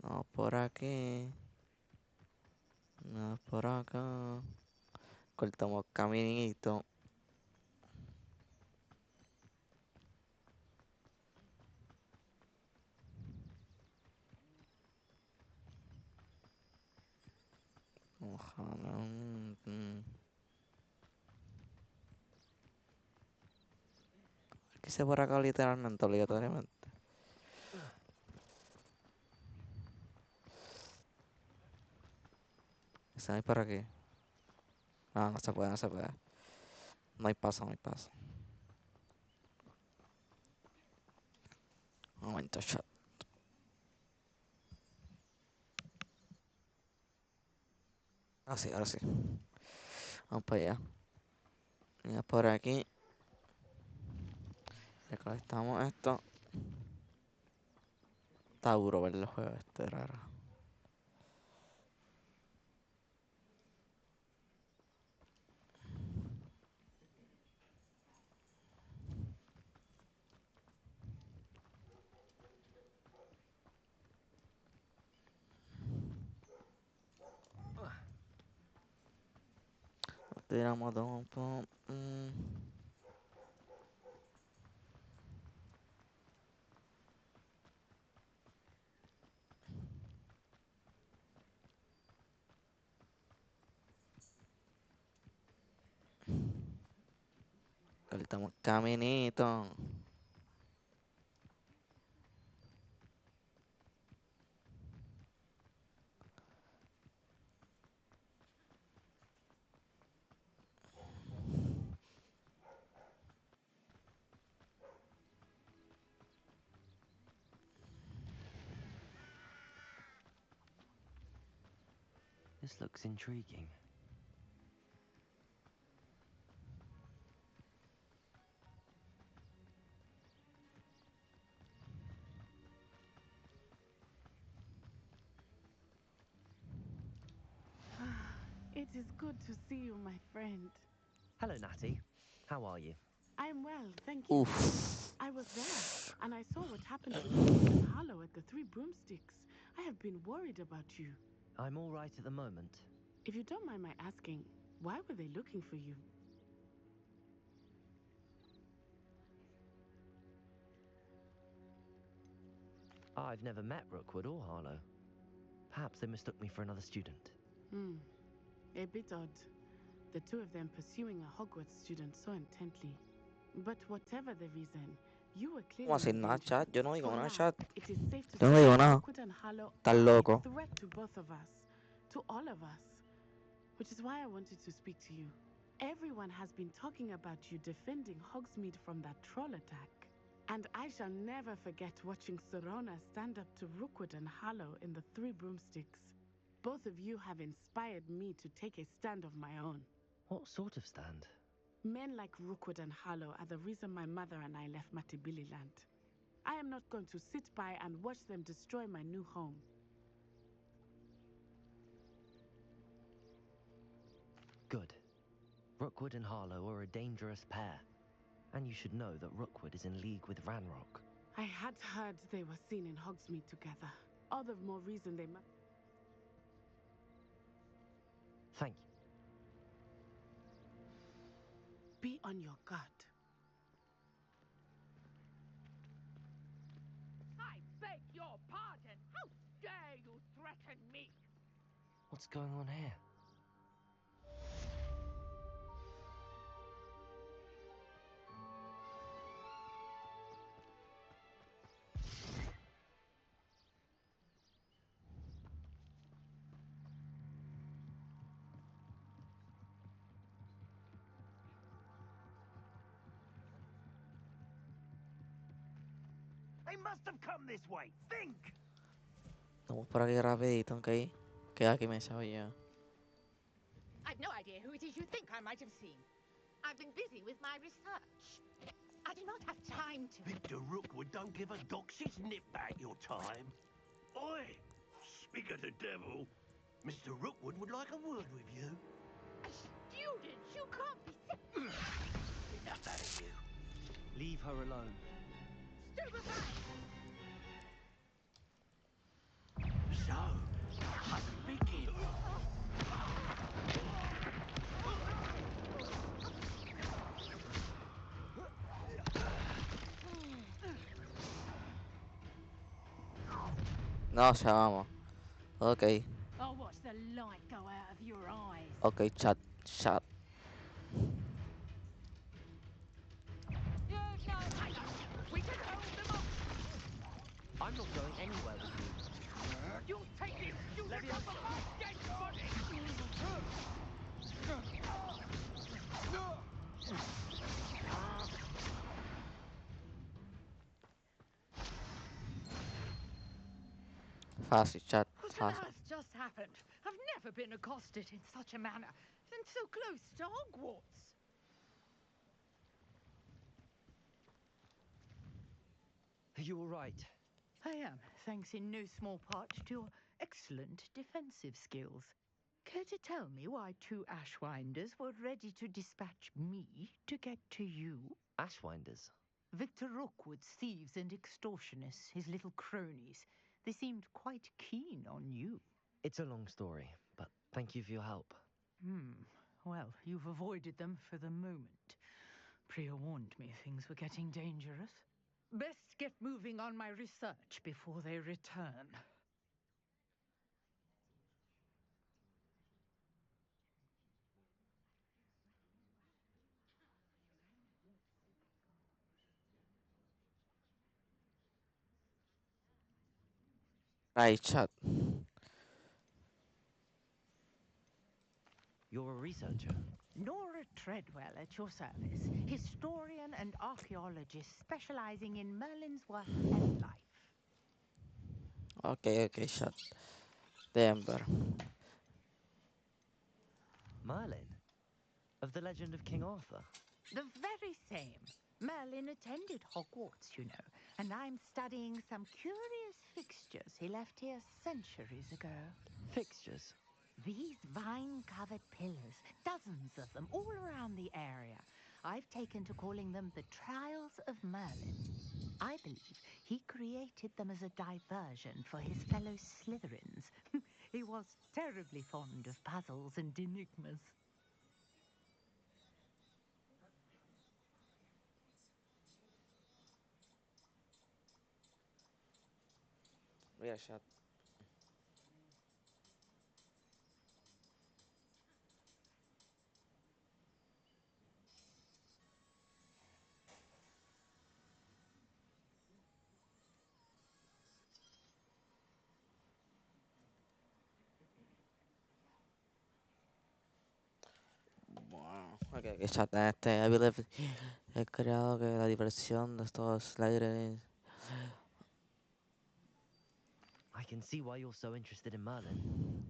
No por aquí. No por acá. Cortamos caminito. Ojalá. Aquí se por acá literalmente, obligatoriamente. Ese no hay por aquí. No, no se puede, no se puede. No hay paso, no hay paso. Un momento, chat. Ah, sí, ahora sí. Vamos para allá. Mira por aquí. Recolectamos esto. Está duro ver el juego este, raro. Tiramos dos. Cortamos caminito. This looks intriguing. It is good to see you, my friend. Hello, Natty. How are you? I'm well, thank you. Oof. I was there, and I saw what happened to Rookwood and Harlow at the Three Broomsticks. I have been worried about you. I'm all right at the moment. If you don't mind my asking, why were they looking for you? I've never met Rookwood or Harlow. Perhaps they mistook me for another student. A bit odd. The two of them pursuing a Hogwarts student so intently. But whatever the reason, you were ¿Cómo clearly así in nada, danger. chat? Yo no digo For nada, now, chat. it is safe to Yo no say digo that nada. Rookwood and Harlow Estás are loco. a threat to both of us. To all of us. Which is why I wanted to speak to you. Everyone has been talking about you defending Hogsmeade from that troll attack. And I shall never forget watching Serona stand up to Rookwood and Harlow in the Three Broomsticks. Both of you have inspired me to take a stand of my own. What sort of stand? Men like Rookwood and Harlow are the reason my mother and I left Matibili land. I am not going to sit by and watch them destroy my new home. Good. Rookwood and Harlow are a dangerous pair. And you should know that Rookwood is in league with Ranrock. I had heard they were seen in Hogsmeade together. All the more reason they must... Thank you. Be on your guard. I beg your pardon. How dare you threaten me? What's going on here? They must have come this way. Think! Vamos por aquí rapidito, ¿ok? Que aquí me sabía. I've no idea who it is you think I might have seen. I've been busy with my research. I do not have time to... Victor Rookwood don't give a doxy's nip back your time. Oi! Speak of the devil. Mr. Rookwood would like a word with you. A student? You can't be... Enough out of you. Leave her alone. So, must begin. No, o sea, vamos. Ok, I'll watch the light go out of your eyes. ok, chat, chat. We can hold them up. I'm not going anywhere with you. You'll take this student off of my dead body. Fácil, chat, What on fácil. earth just happened? I've never been accosted in such a manner, and so close to Hogwarts. Are you all right? I am, thanks in no small part to your excellent defensive skills. Care to tell me why two Ashwinders were ready to dispatch me to get to you? Ashwinders? Victor Rookwood's thieves and extortionists, his little cronies. They seemed quite keen on you. It's a long story, but thank you for your help. Well, you've avoided them for the moment. Priya warned me things were getting dangerous. Best get moving on my research before they return. Right, chat. You're a researcher? Nora Treadwell at your service, historian and archaeologist specializing in Merlin's work and life. Ok, ok, chat. Denver. Merlin? Of the legend of King Arthur? The very same. Merlin attended Hogwarts, you know, and I'm studying some curious fixtures he left here centuries ago. Fixtures? These vine-covered pillars, dozens of them all around the area. I've taken to calling them the Trials of Merlin. I believe he created them as a diversion for his fellow Slytherins. He was terribly fond of puzzles and enigmas. Mira, chat. Wow. Okay, que chat I believe he creado que la diversión de estos libraries. I can see why you're so interested in Merlin.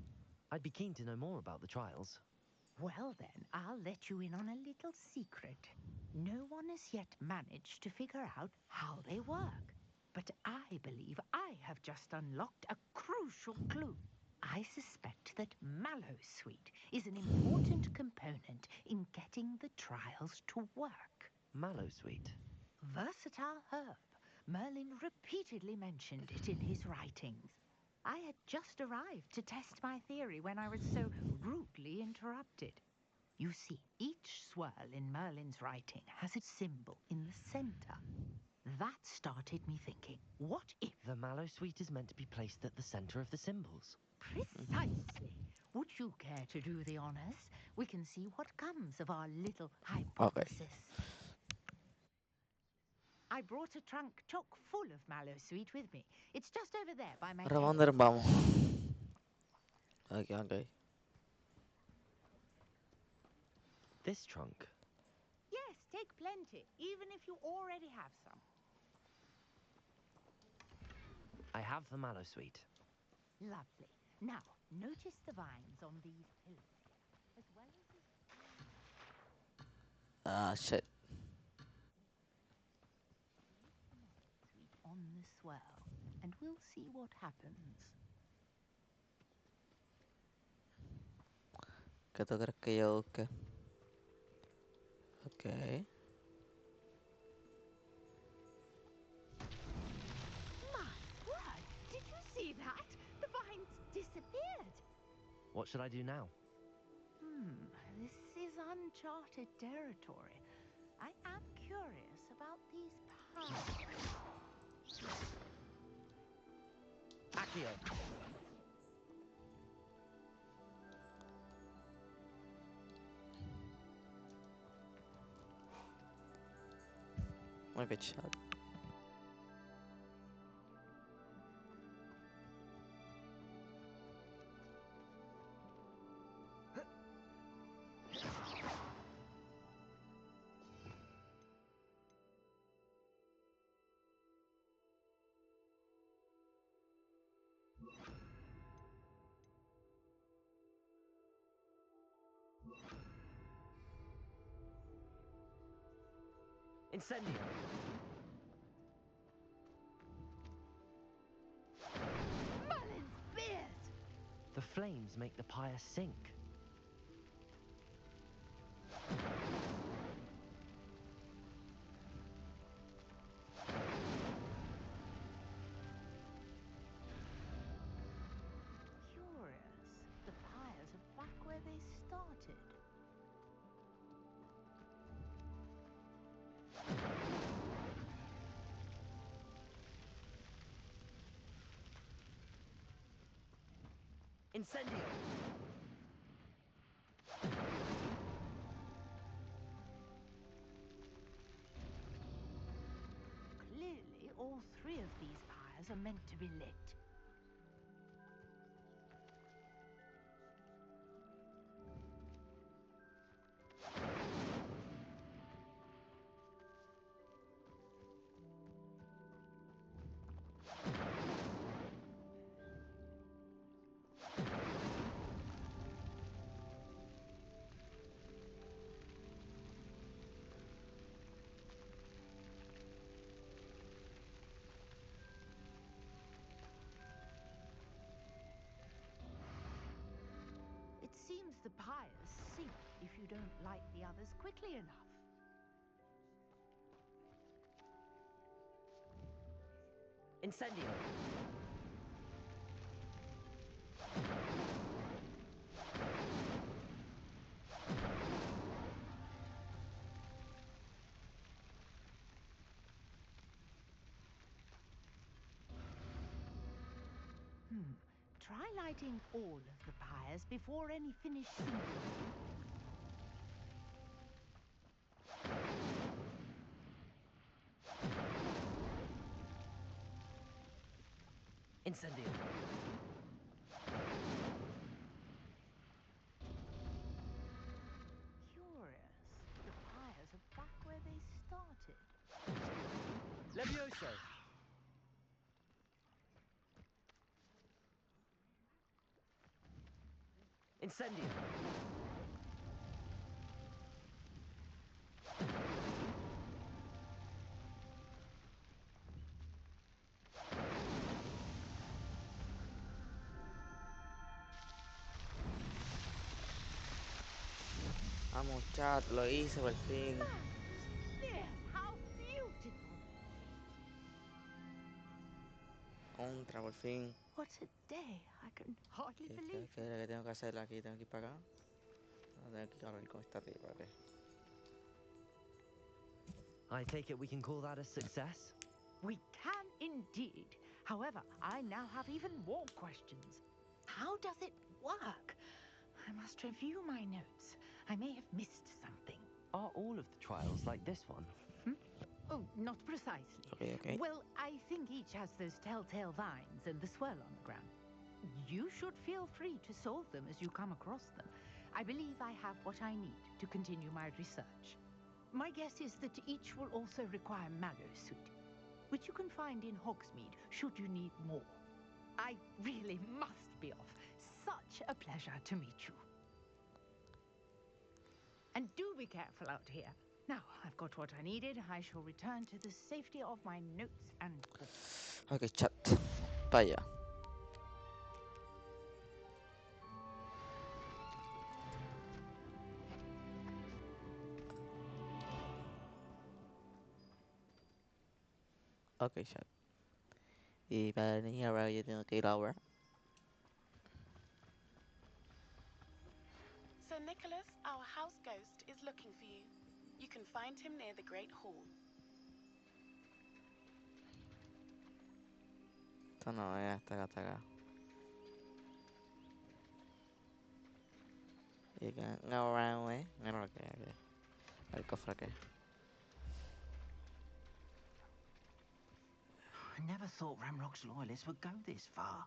I'd be keen to know more about the trials. Well then, I'll let you in on a little secret. No one has yet managed to figure out how they work. But I believe I have just unlocked a crucial clue. I suspect that Mallowsweet is an important component in getting the trials to work. Mallowsweet? Versatile herb. Merlin repeatedly mentioned it in his writings. I had just arrived to test my theory when I was so rudely interrupted. You see, each swirl in Merlin's writing has a symbol in the center. That started me thinking, what if... The Mallowsweet is meant to be placed at the center of the symbols. Precisely. Would you care to do the honors? We can see what comes of our little hypothesis. I brought a trunk chock full of Mallowsweet with me. It's just over there by my Ahora table. vamos. Okay. This trunk? Yes, take plenty, even if you already have some. I have the Mallowsweet. Lovely. Now, notice the vines on these pillars here, as well as this... Ah, shit. Sweet on the swirl, and we'll see what happens. ¿Qué tú crees que yo busque? Okay. My word! Did you see that? The vines disappeared. What should I do now? This is uncharted territory. I am curious about these powers. Accio! Muy good shot. Incendio! Merlin's beard! The flames make the pyre sink. Curious. The pyres are back where they started. Incendio! Clearly, all three of these pyres are meant to be lit. It seems the pyres sink if you don't light the others quickly enough. Incendio! Try lighting all of the pyres before any finish sinking. Incendio! Curious. show. Incendio. Vamos, chat, lo hice por fin. There, how beautiful! Contra, por fin. What a day. I can hardly ¿Qué believe es lo que tengo que hacer aquí? ¿Tengo que ir para acá? No, tengo que hablar con esta tipa, ok. I take it we can call that a success? We can indeed. However, I now have even more questions. How does it work? I must review my notes. I may have missed something. Are all of the trials like this one? Oh, not precisely. Okay. Well, I think each has those telltale vines and the swirl on the ground. You should feel free to solve them as you come across them. I believe I have what I need to continue my research. My guess is that each will also require mallow suit, which you can find in Hogsmeade should you need more. I really must be off. Such a pleasure to meet you. And do be careful out here. Now, I've got what I needed. I shall return to the safety of my notes and books. Ok, chat. Para allá. Ok, chat. Y para venir ahora yo tengo que ir ahora. Sir Nicholas, our house ghost, is looking for you. You can find him near the Great Hall. Esto no es hasta acá, hasta acá. You can go around, eh. Mira lo que hay aquí. El cofre aquí. I never thought Ramrock's loyalists would go this far.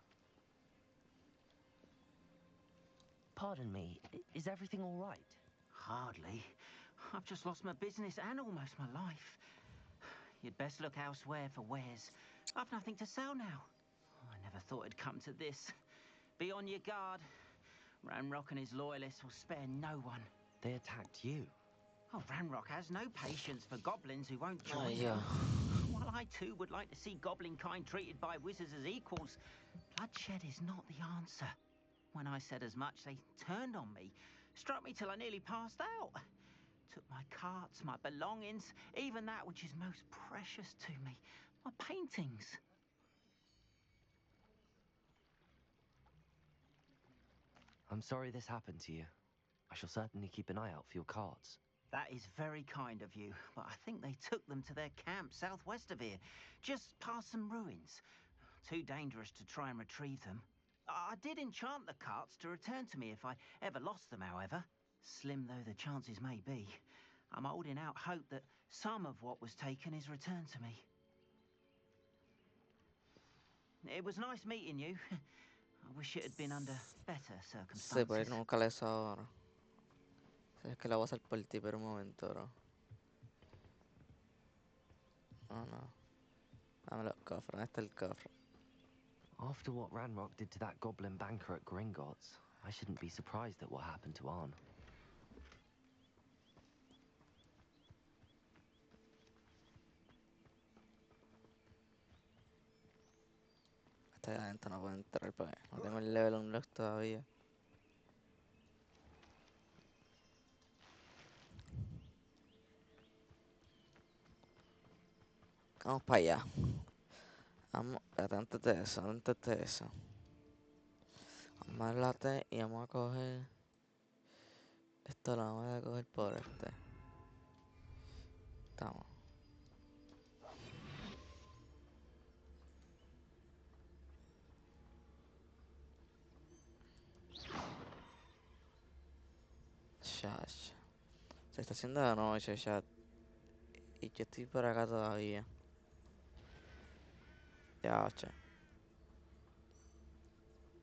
Pardon me, is everything all right? Hardly. I've just lost my business and almost my life. You'd best look elsewhere for wares. I've nothing to sell now. I never thought it'd come to this. Be on your guard. Ramrock and his loyalists will spare no one. They attacked you. Oh, Ramrock has no patience for goblins who won't join Oh, yeah. him. While I too would like to see goblin kind treated by wizards as equals, bloodshed is not the answer. When I said as much, they turned on me, struck me till I nearly passed out. Took my carts, my belongings, even that which is most precious to me, my paintings. I'm sorry this happened to you. I shall certainly keep an eye out for your cards. That is very kind of you, but I think they took them to their camp southwest of here, just past some ruins. Too dangerous to try and retrieve them. I did enchant the carts to return to me if I ever lost them, however. Slim though the chances may be, I'm holding out hope that some of what was taken is returned to me. It was nice meeting you. I wish it had been under better Sí, pero circumstances. no buscar eso ahora. Es que la voy a hacer por ti, pero un momento, bro. No, no. Dame los cofres. ¿Dónde está el cofre? After what Ranrock did to that goblin banker at Gringotts, I shouldn't be surprised at what happened to Arn. Hasta allá adentro no puedo entrar porque no tengo el level unlock todavía. Vamos para allá. Vamos, espérate, antes de eso. Vamos a la T y vamos a coger. Esto lo vamos a coger por este. Estamos. Shash. Se está haciendo de noche, chat. Y yo estoy por acá todavía. Ya, che.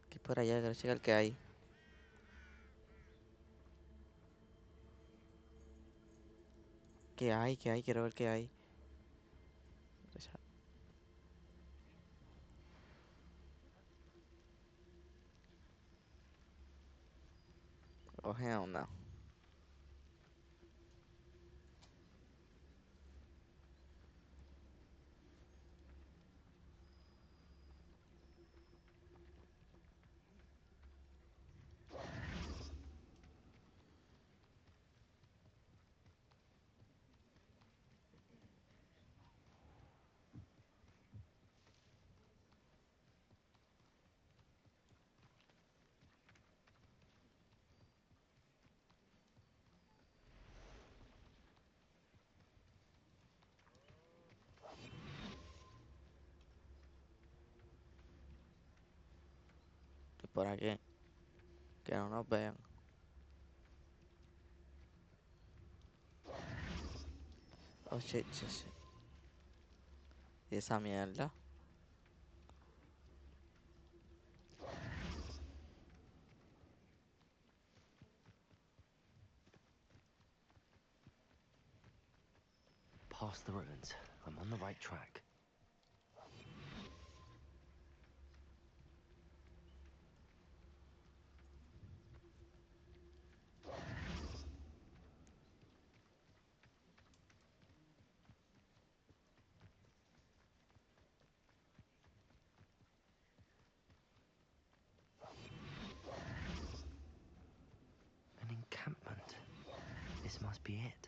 Que por allá, quiero checar qué hay. ¿Qué hay? ¿Qué hay? Quiero ver qué hay. coger una. Y por aquí. Que no nos vean. Oh shit, shit, shit. Y esa mierda. Past the ruins. I'm on the right track. An encampment. This must be it.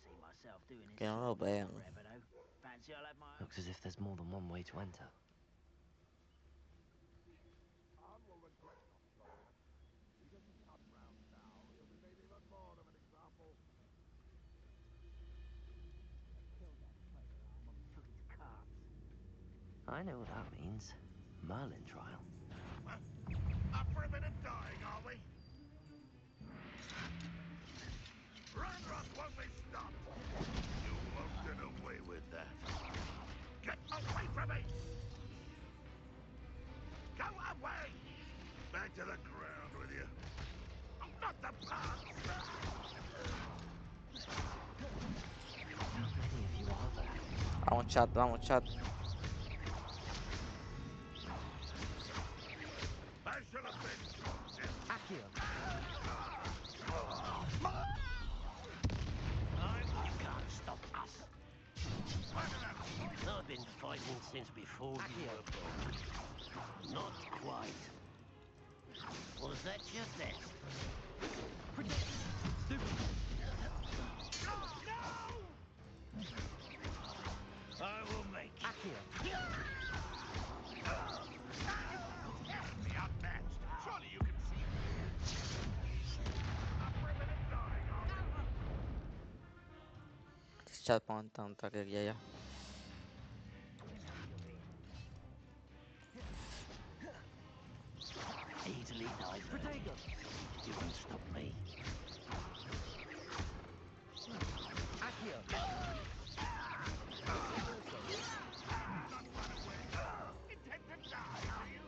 See myself doing this Que no nos sort of vean. forever, though. Fancy I'll have my own. Looks as if there's more than one way to enter. I know what that means. Merlin trial. Up for a bit of dying, are we? Ranrock won't be stopped. You won't get away with that. Get away from me! Go away! Back to the ground with you. Not the plants! How many of you are there? Vamos chat, vamos chat. I should have been Accio. You can't stop us. I've been fighting since before you were born. Not quite. Was that your test? I will make you. the unmatched. Surely you can see. Up for a bit of dying, are we? Chat para tanta que ya. Easily diverted. You won't stop me. Accio. Intend to die, are you?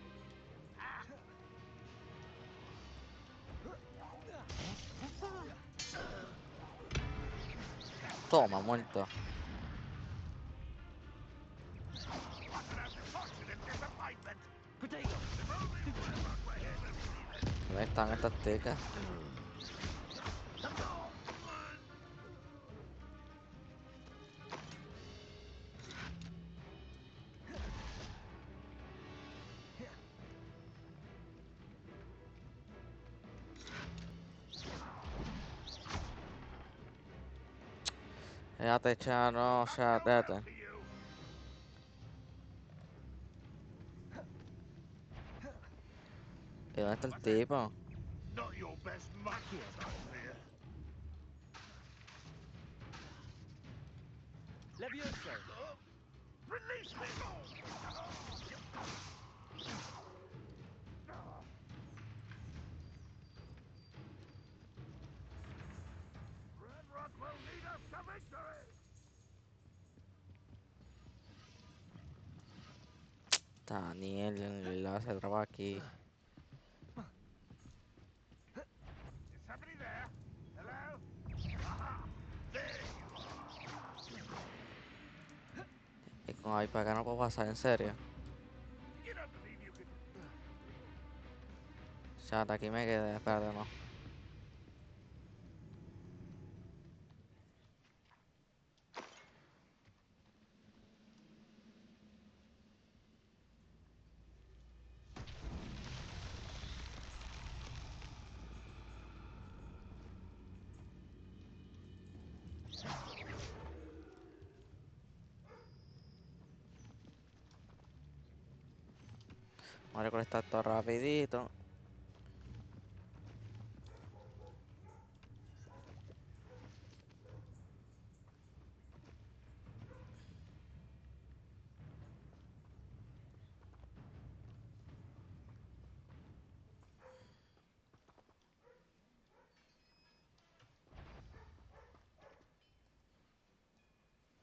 Toma, muerto. What an unfortunate disappointment! Potato. ¿Dónde están estas tecas? Déjate, chat, no, chat, déjate. ¿Y dónde está el tipo? Not your best match, I fear. Levioso. Release me! Ranrock will lead us to victory! Daniel, el hace trabajo aquí. Is somebody there? Hello? Aha! There you are! Y con Ay, para acá no puedo pasar, en serio. You don't believe you could... Chat, aquí me quedé, espérate, no. Vamos a recolectar todo rapidito.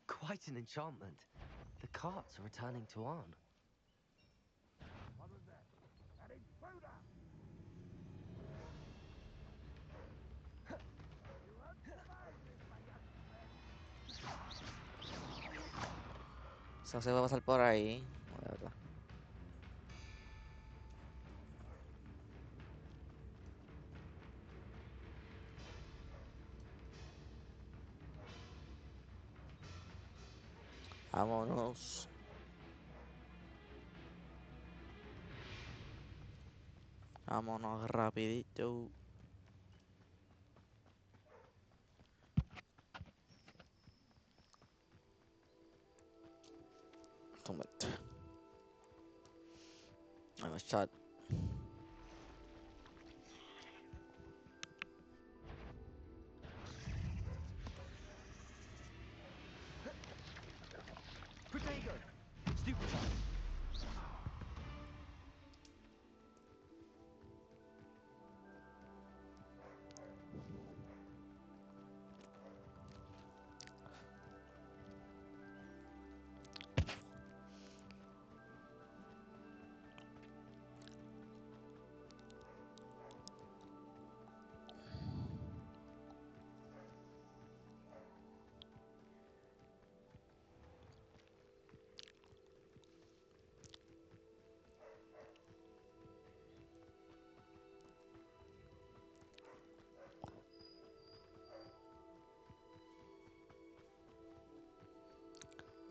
Quite an enchantment. The carts are returning to Arn. What was that? An intruder! You won't survive this, my young friend. Eso se va a pasar por ahí. De verdad. Vámonos. Vámonos rapidito. Tómate. Vamos, chat. Protego! Stupid!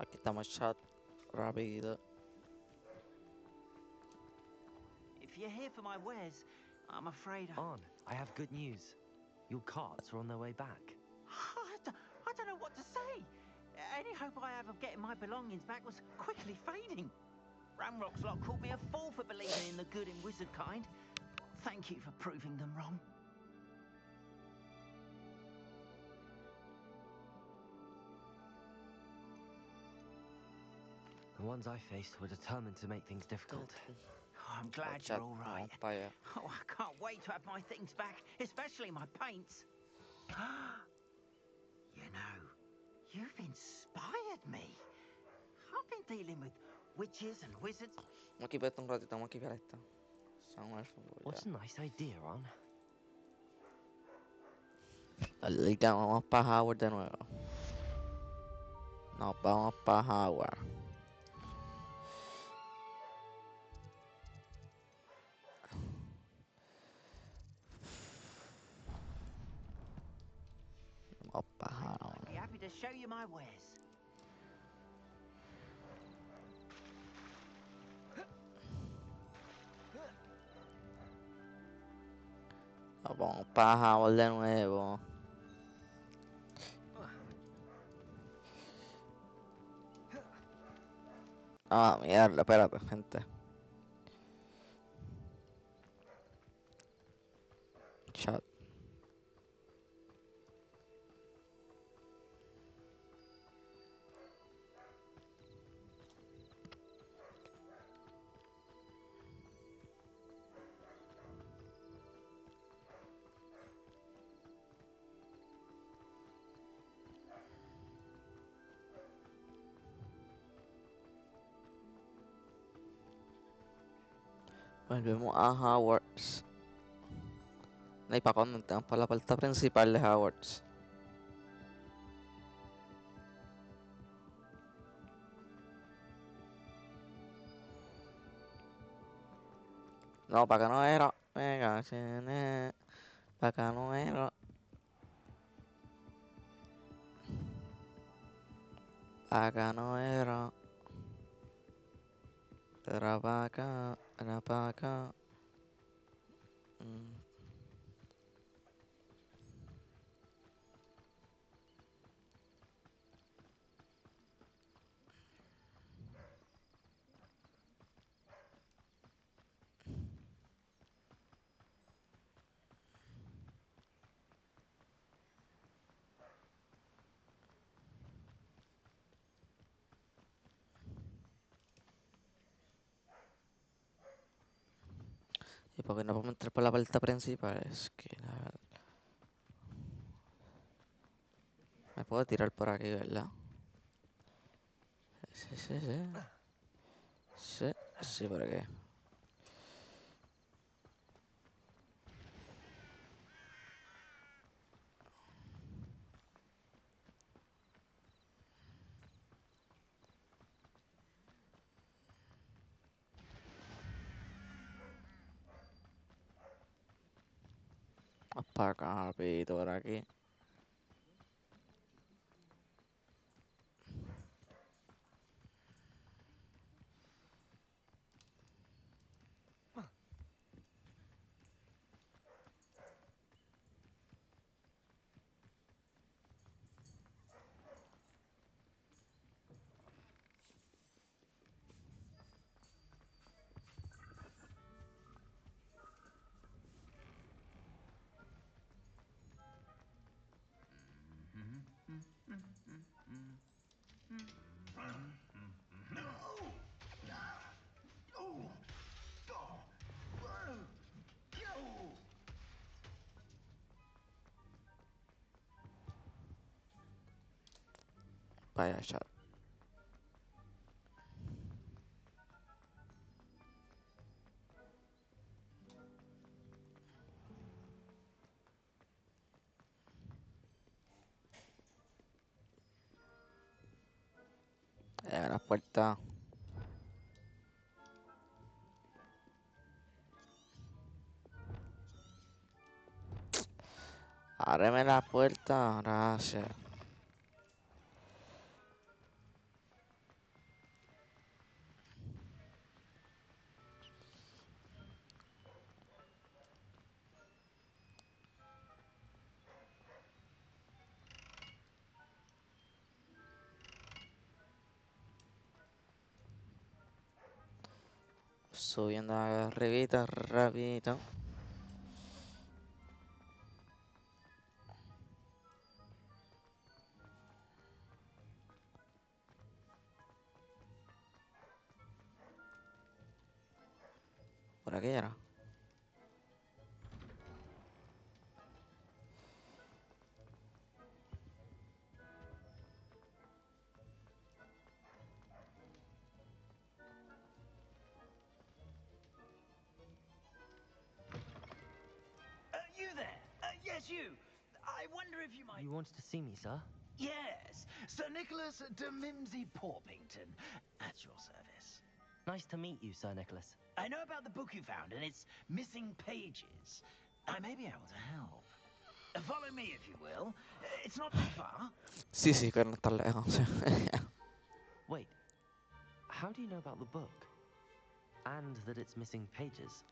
Aquí estamos, chat. Rápido. If you're here for my wares, I'm afraid Arn, I have good news. Your carts are on their way back. I don't know what to say. Any hope I have of getting my belongings back was quickly fading. Ramrock's lot called me a fool for believing in the good in wizard kind. Thank you for proving them wrong. The ones I faced were determined to make things difficult. Oh, I'm glad you're all right. Oh, I can't wait to have my things back, especially my paints. You know, you've inspired me. I've been dealing with witches and wizards. Vamos a equipar esto un ratito, vamos a equipar esto. Son elfos, What's a nice idea, Arn? Ahorita vamos para Hogwarts de nuevo. Nos vamos para Hogwarts. Vamos para I'd be Hogwarts. happy to show you my wares. Nos vamos para Hogwarts de nuevo. Ah, mierda, espérate, gente. Chat. Volvemos a Hogwarts. ¿Y para cuándo entramos? Para la puerta principal de Hogwarts. No, para acá no era. Venga, cine. Para acá no era. Acá no era. Era para acá. Era para acá. Mm. ¿Y por qué no podemos entrar por la puerta principal? Es que me puedo tirar por aquí, ¿verdad? Sí, sí, sí. Sí, sí, por aquí. Vamos para acá, rapidito, por aquí. Vaya chat. La puerta. Ábreme la puerta, gracias. Subiendo arribita, rapidito. Por aquí era. You there? Yes, you. I wonder if you might... You wanted to see me, sir? Yes, Sir Nicholas de Mimsy Porpington, at your service. Nice to meet you, Sir Nicholas. I know about the book you found and its missing pages. I may be able to help. Follow me, if you will. It's not too far. Sí, sí, que no está lejos. Wait, how do you know about the book? And that it's missing pages?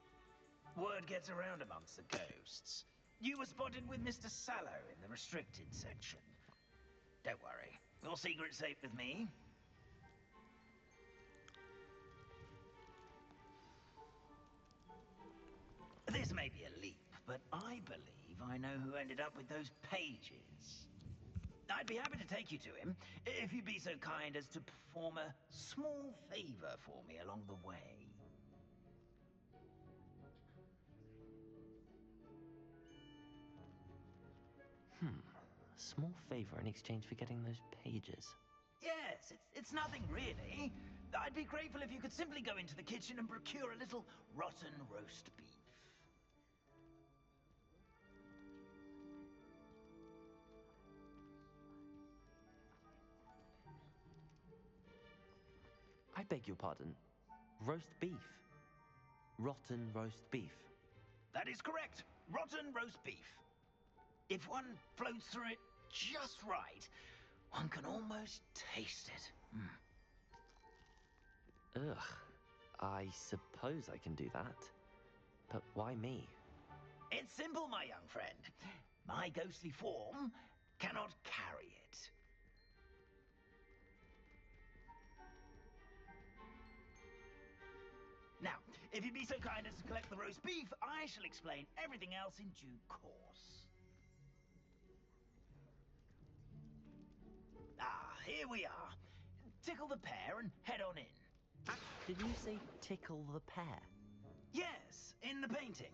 Word gets around amongst the ghosts. You were spotted with Mr. Sallow in the restricted section. Don't worry, your secret's safe with me. This may be a leap, but I believe I know who ended up with those pages. I'd be happy to take you to him, if you'd be so kind as to perform a small favor for me along the way. A small favor in exchange for getting those pages. Yes, it's nothing really. I'd be grateful if you could simply go into the kitchen and procure a little rotten roast beef. I beg your pardon. Roast beef? rotten roast beef. That is correct. Rotten roast beef. If one floats through it just right, one can almost taste it. Ugh. I suppose I can do that. But why me? It's simple, my young friend. My ghostly form cannot carry it. Now, if you'd be so kind as to collect the roast beef, I shall explain everything else in due course. Ah, here we are. Tickle the pear and head on in. Did you say tickle the pear? Yes, in the painting.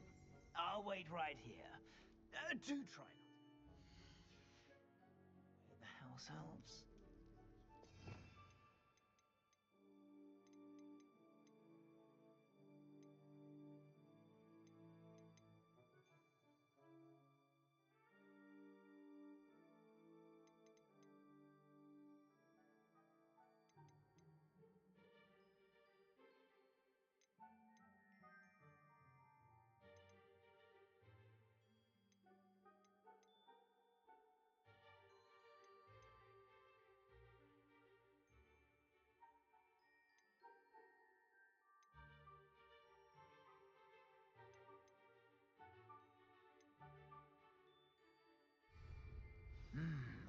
I'll wait right here. Do try not to hit the house elves.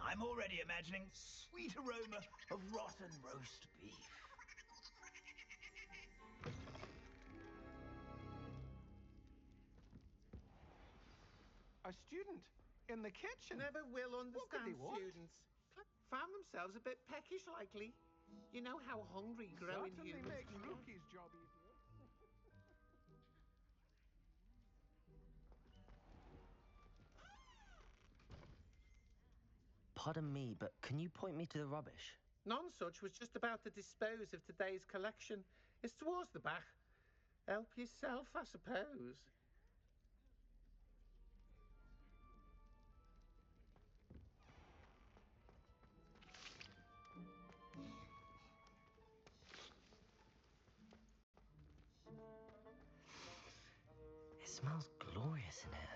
I'm already imagining sweet aroma of rotten roast beef. A student in the kitchen. Never will understand want? students. Found themselves a bit peckish, likely. You know how hungry growing Certainly humans makes can get. Rookie's job easier. Pardon me, but can you point me to the rubbish? None such was just about to dispose of today's collection. It's towards the back. Help yourself, I suppose. It smells glorious in here.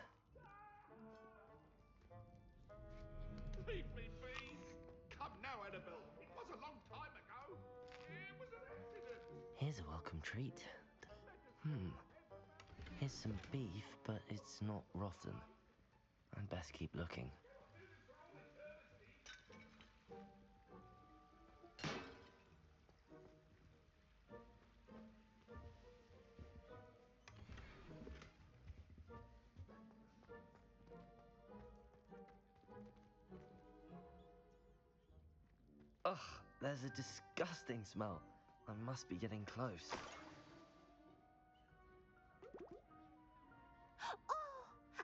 Leave me be! Come now, Annabelle. It was a long time ago. It was an accident. Here's a welcome treat. Here's some beef, but it's not rotten. I'd best keep looking. Ugh, there's a disgusting smell. I must be getting close. Oh, a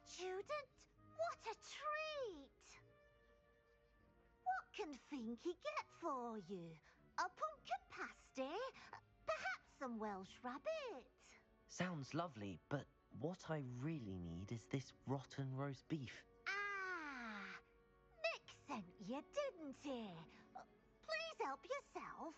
student? What a treat! What can Finky get for you? A pumpkin pasty? Perhaps some Welsh rabbit? Sounds lovely, but what I really need is this rotten roast beef. Ah, Nick sent you, didn't he? Please help yourself.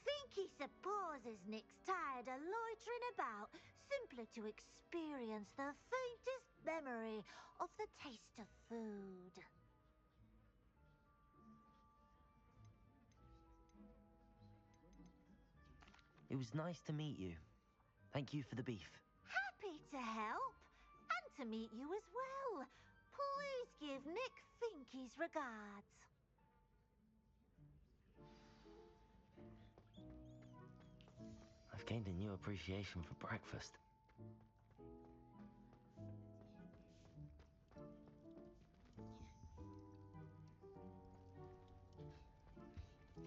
Finky supposes Nick's tired of loitering about simply to experience the faintest memory of the taste of food. It was nice to meet you. Thank you for the beef. Happy to help, and to meet you as well. Please give Nick Finky's regards. I've gained a new appreciation for breakfast.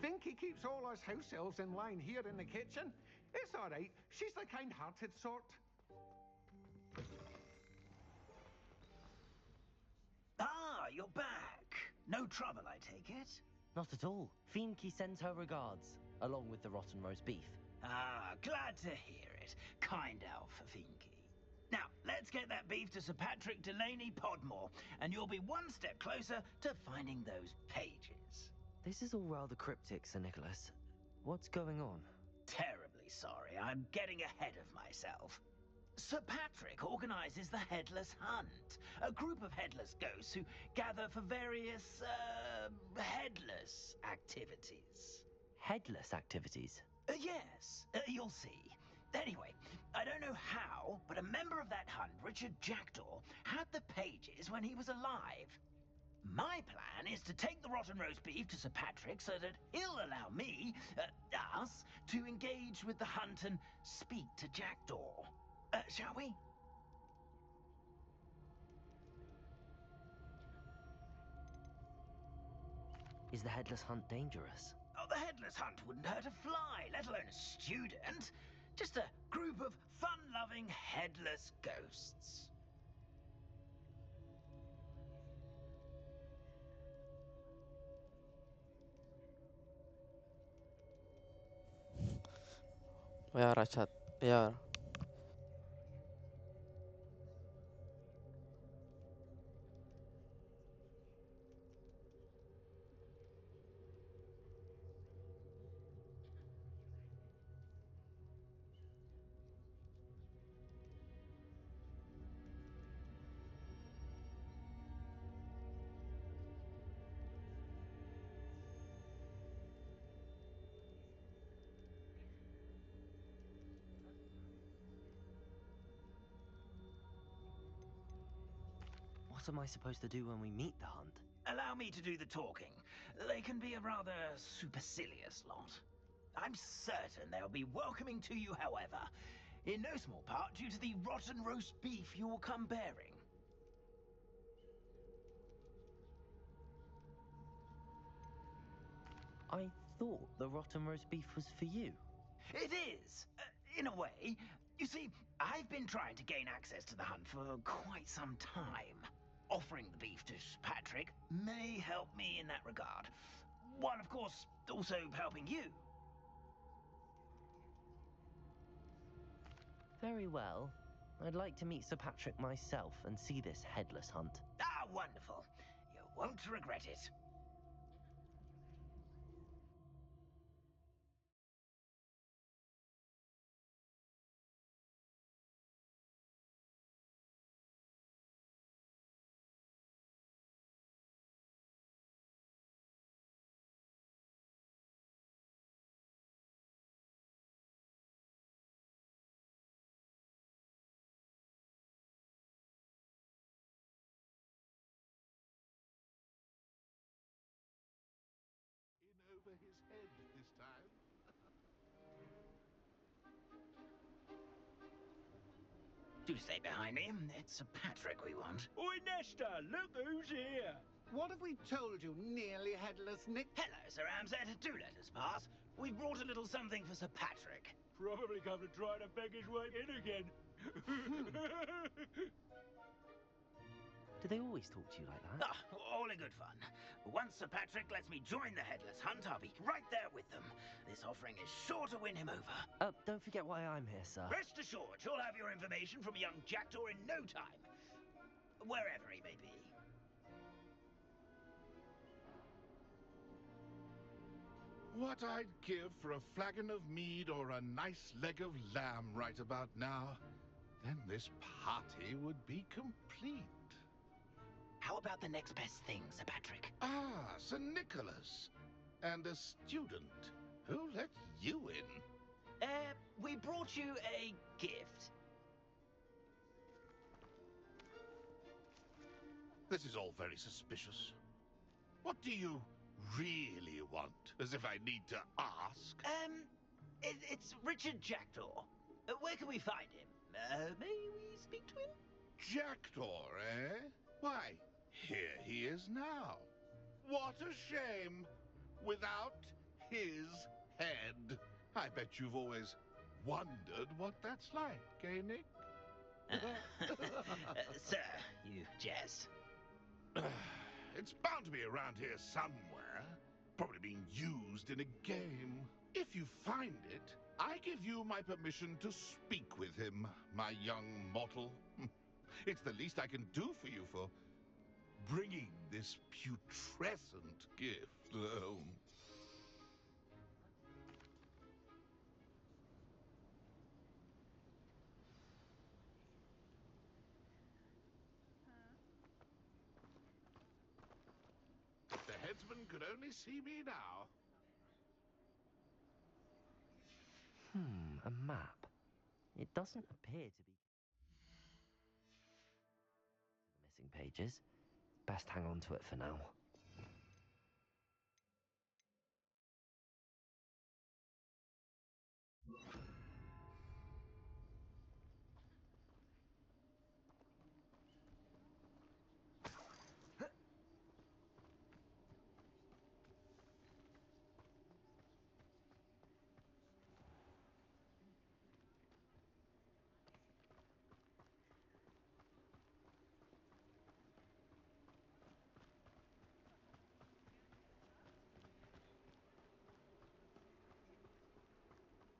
Finky keeps all us house elves in line here in the kitchen. It's all right. She's the kind-hearted sort. Ah, you're back. No trouble, I take it? Not at all. Finky sends her regards, along with the rotten roast beef. Ah, glad to hear it. Kind elf, Finky. Now, let's get that beef to Sir Patrick Delaney Podmore, and you'll be one step closer to finding those pages. This is all rather cryptic, Sir Nicholas. What's going on? Terribly really sorry. I'm getting ahead of myself. Sir Patrick organizes the Headless Hunt, a group of headless ghosts who gather for various, headless activities. Headless activities? Yes, you'll see. Anyway, I don't know how, but a member of that hunt, Richard Jackdaw, had the pages when he was alive. My plan is to take the rotten roast beef to Sir Patrick so that he'll allow me, us, to engage with the hunt and speak to Jackdaw. Shall we? Is the Headless Hunt dangerous? Oh, the Headless Hunt wouldn't hurt a fly, let alone a student. Just a group of fun-loving headless ghosts. Biar chat, biar. What am I supposed to do when we meet the hunt? Allow me to do the talking. They can be a rather supercilious lot. I'm certain they'll be welcoming to you, however, in no small part due to the rotten roast beef you will come bearing. I thought the rotten roast beef was for you. It is, in a way. You see, I've been trying to gain access to the hunt for quite some time. Offering the beef to Patrick may help me in that regard. While, of course, also helping you. Very well. I'd like to meet Sir Patrick myself and see this headless hunt. Ah, wonderful. You won't regret it. In over his head this time. Do stay behind me. It's Sir Patrick we want. Oi, Nesta, look who's here. What have we told you, nearly headless Nick? Hello, Sir Amset. Do let us pass. We brought a little something for Sir Patrick. Probably come to try to beg his way in again. Do they always talk to you like that? Ah, all in good fun. Once Sir Patrick lets me join the Headless Hunt, I'll be right there with them. This offering is sure to win him over. Don't forget why I'm here, sir. Rest assured, you'll have your information from a young Jackdaw in no time. Wherever he may be. What I'd give for a flagon of mead or a nice leg of lamb right about now. Then this party would be complete. How about the next best thing, Sir Patrick? Ah, Sir Nicholas. And a student. Who let you in? We brought you a gift. This is all very suspicious. What do you really want? As if I need to ask. It's Richard Jackdaw. Where can we find him? May we speak to him? Jackdaw, eh? Why, here he is now. What a shame. Without his head. I bet you've always wondered what that's like, eh, Nick? Sir, you jest. It's bound to be around here somewhere. Probably being used in a game. If you find it, I give you my permission to speak with him, my young mortal. It's the least I can do for you for bringing this putrescent gift home. huntsman could only see me now. A map. It doesn't appear to be the missing pages. Best hang on to it for now.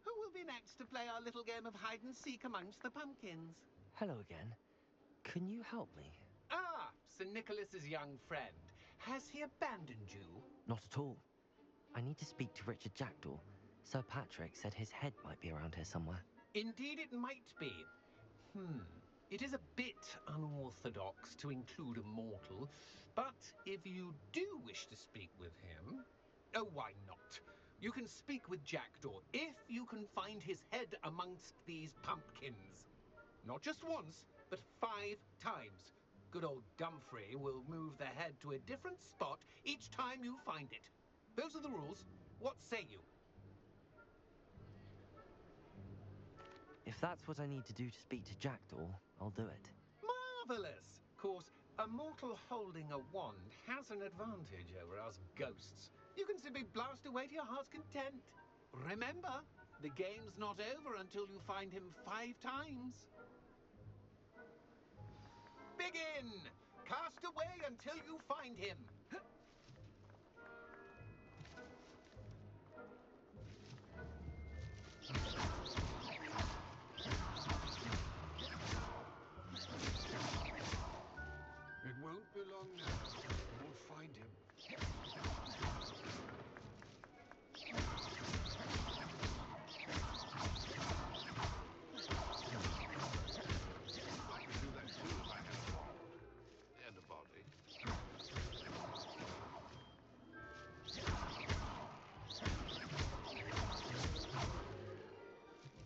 Who will be next to play our little game of hide and seek amongst the pumpkins? Hello again. Can you help me? Ah, Sir Nicholas's young friend. Has he abandoned you? Not at all. I need to speak to Richard Jackdaw. Sir Patrick said his head might be around here somewhere. Indeed it might be. It is a bit unorthodox to include a mortal, but if you do wish to speak with him, oh, why not? You can speak with Jackdaw if you can find his head amongst these pumpkins. Not just once, but 5 times. Good old Gumfrey will move the head to a different spot each time you find it. Those are the rules. What say you? If that's what I need to do to speak to Jackdaw, I'll do it. Marvellous! Of course, a mortal holding a wand has an advantage over us ghosts. You can simply blast away to your heart's content. Remember, the game's not over until you find him 5 times. Begin! Cast away until you find him. It won't be long now. We'll find him. I could do that too if I had a ball and a body.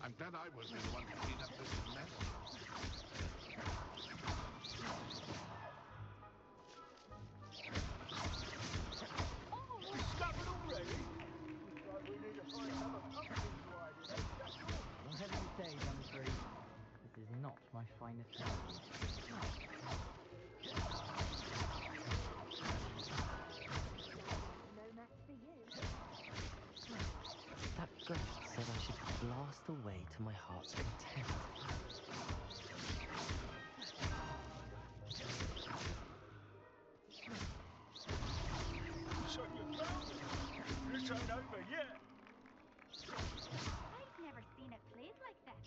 I'm glad I was the one to clean up this mess. Discovered already? Looks like we need to find another pumpkin to hide in, eh, Jackdaw? Whatever you say, Humphrey. This is not my finest hour. No match for you. That ghost said I should blast away to my heart's content. So you found him. This ain't over yet. I've never seen it played like that.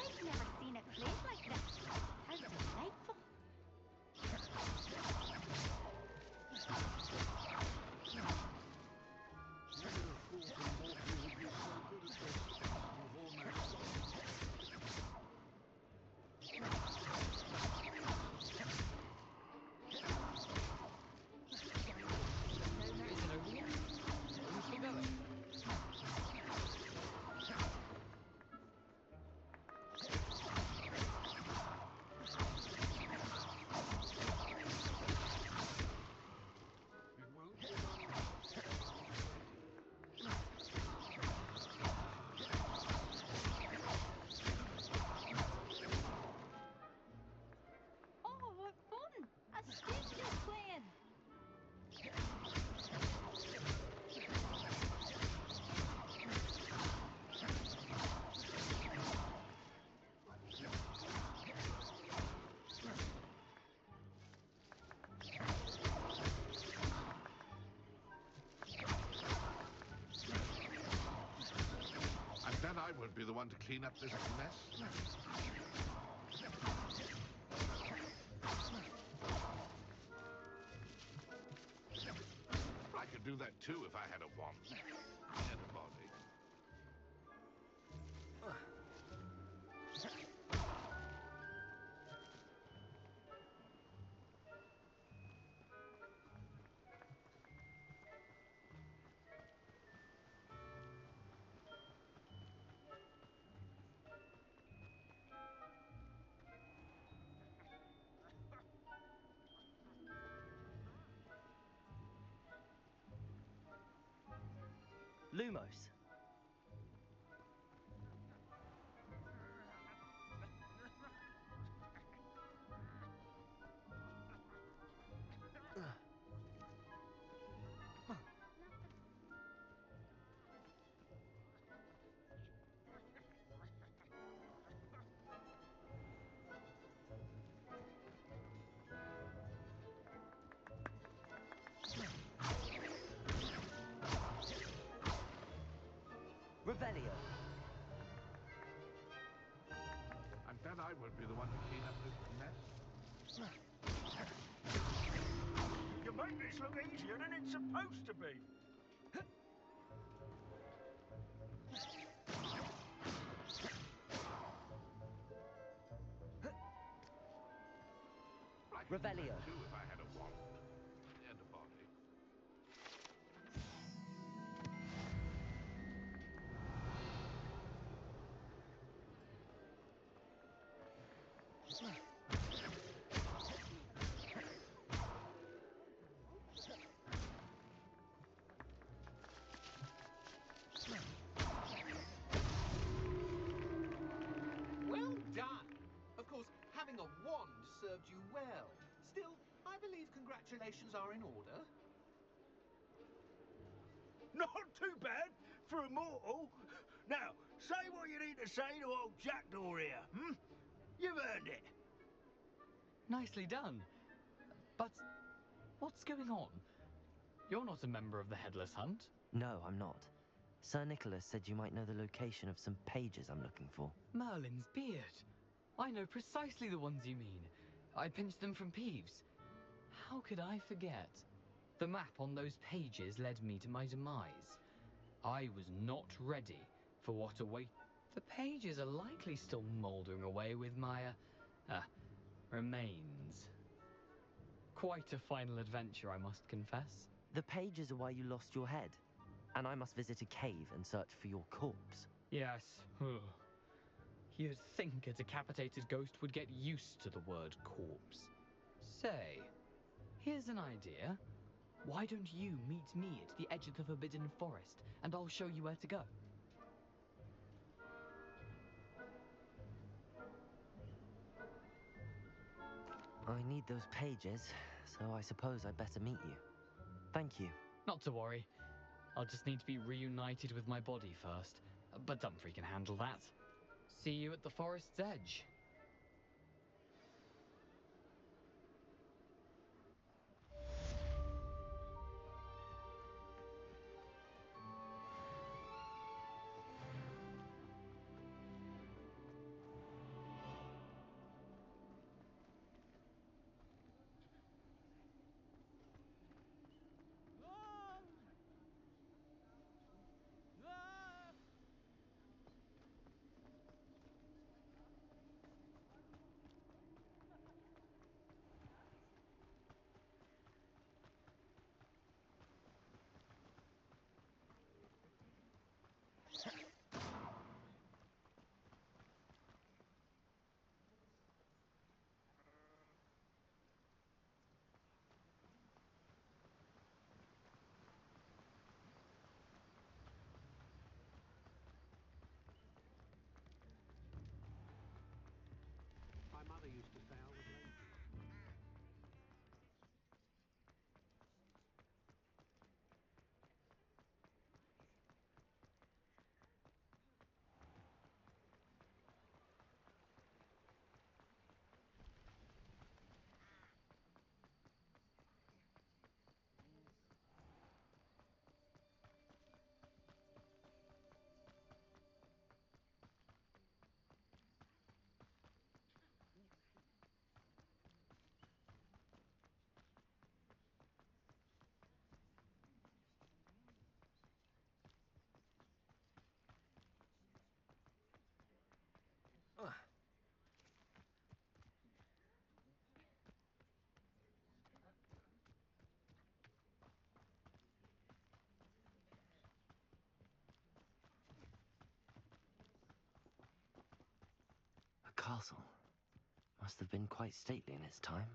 I've never seen it played like this. How delightful. Isn't over yet. We're still going. It won't be long. Oh, what fun! A stage is playing! I'm glad I won't be the one to clean up this mess. too if I had a wand and a body. Lumos. Revelio. I'm glad I won't be the one to clean up this mess. You make this look easier than it's supposed to be. Revelio. Too if I had a wand and a body. Well done! Of course, having a wand served you well. Still, I believe congratulations are in order. Not too bad for a mortal. Now, say what you need to say to old Jackdaw here, hmm? You've earned it. Nicely done. But what's going on? You're not a member of the Headless Hunt. No, I'm not. Sir Nicholas said you might know the location of some pages I'm looking for. Merlin's beard. I know precisely the ones you mean. I pinched them from Peeves. How could I forget? The map on those pages led me to my demise. I was not ready for what awaited. The pages are likely still mouldering away with my, remains. Quite a final adventure, I must confess. The pages are why you lost your head, and I must visit a cave and search for your corpse. Yes. You'd think a decapitated ghost would get used to the word corpse. Say, here's an idea. Why don't you meet me at the edge of the Forbidden Forest, and I'll show you where to go? I need those pages, so I suppose I'd better meet you. Thank you. Not to worry. I'll just need to be reunited with my body first. But Dumfries can handle that. See you at the forest's edge. castle. Must have been quite stately in its time.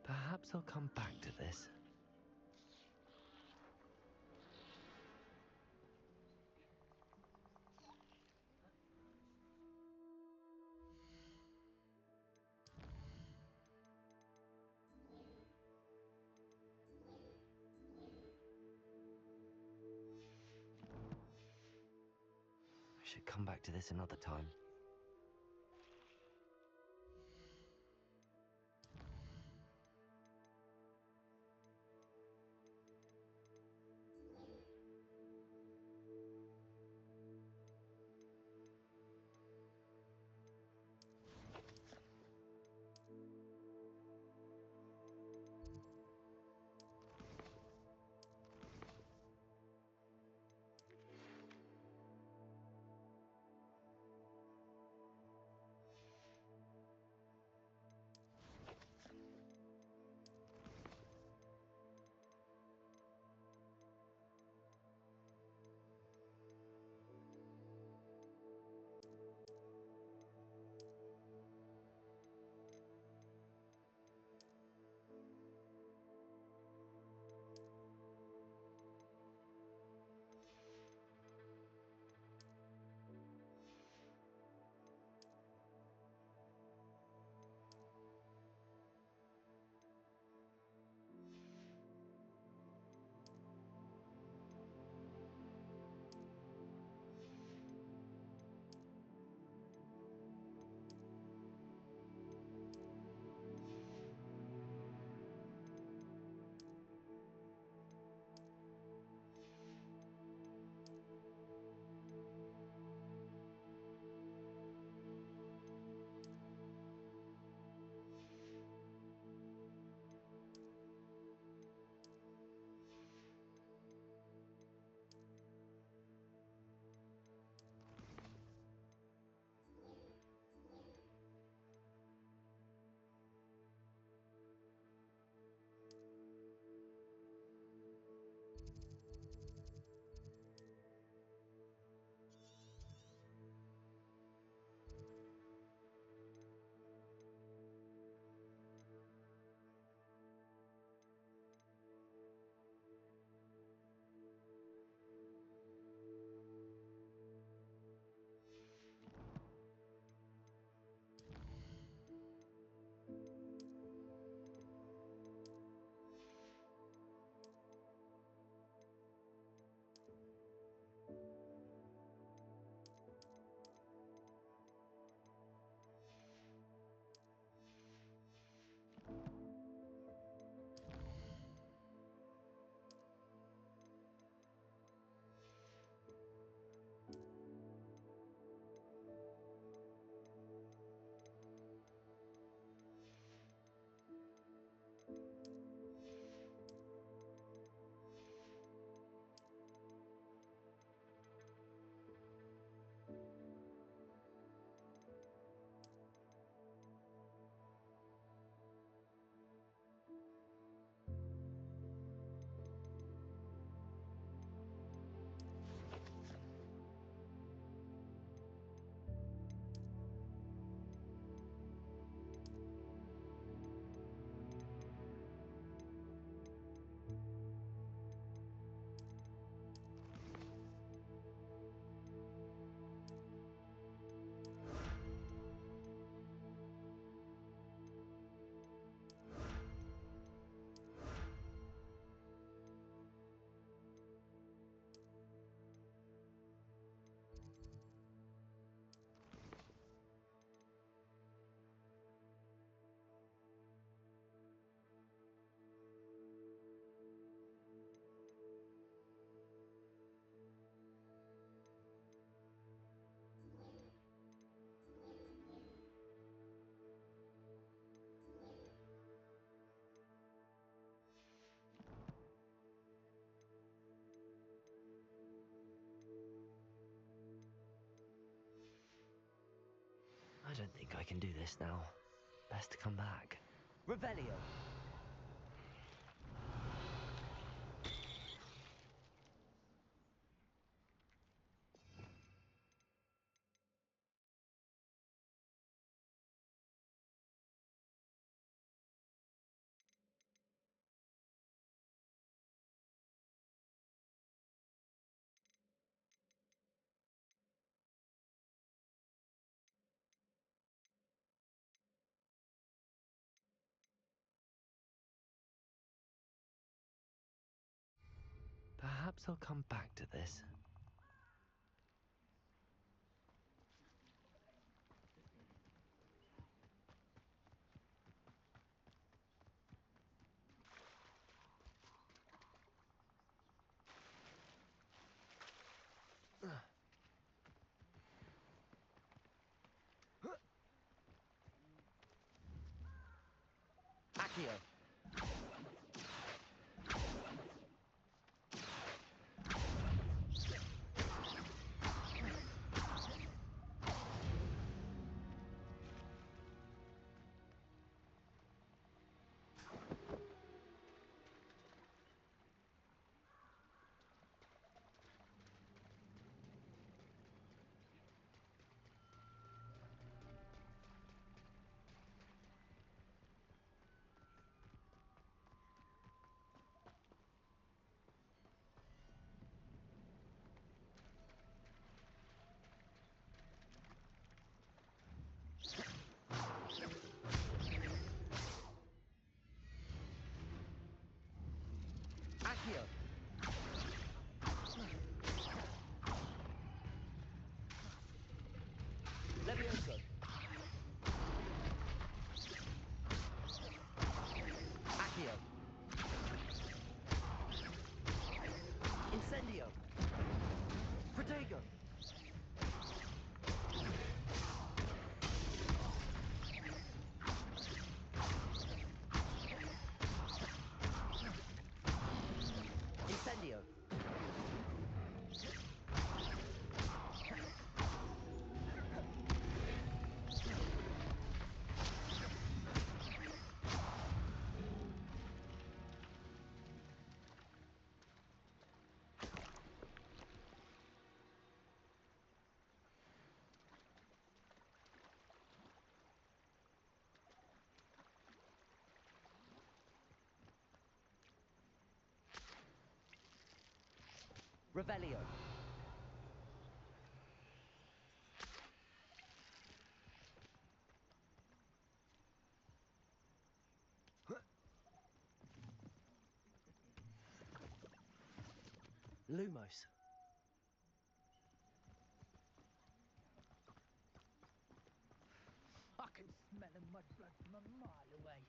Perhaps I'll come back to this. I should come back to this another time. I don't think I can do this now. Best to come back. Revelio. Perhaps I'll come back to this. Accio. Accio. Levioso. Accio. Incendio. Protego. Incendio. Revelio. Lumos. I can smell a mudblood from a mile away.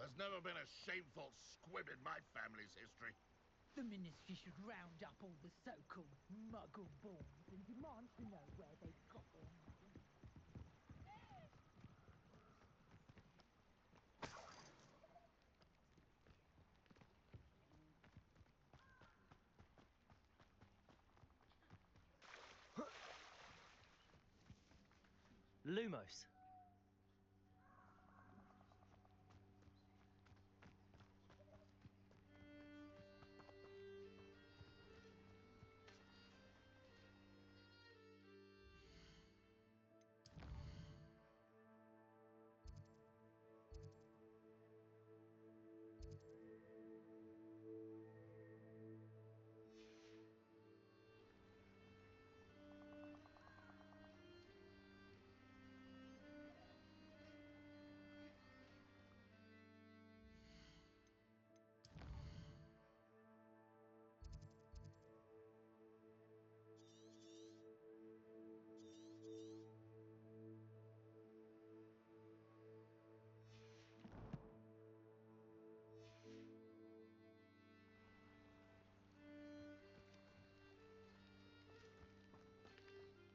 There's never been a shameful squib in my family's history. The Ministry should round up all the so-called muggle-borns and demand to know where they got their money. Lumos.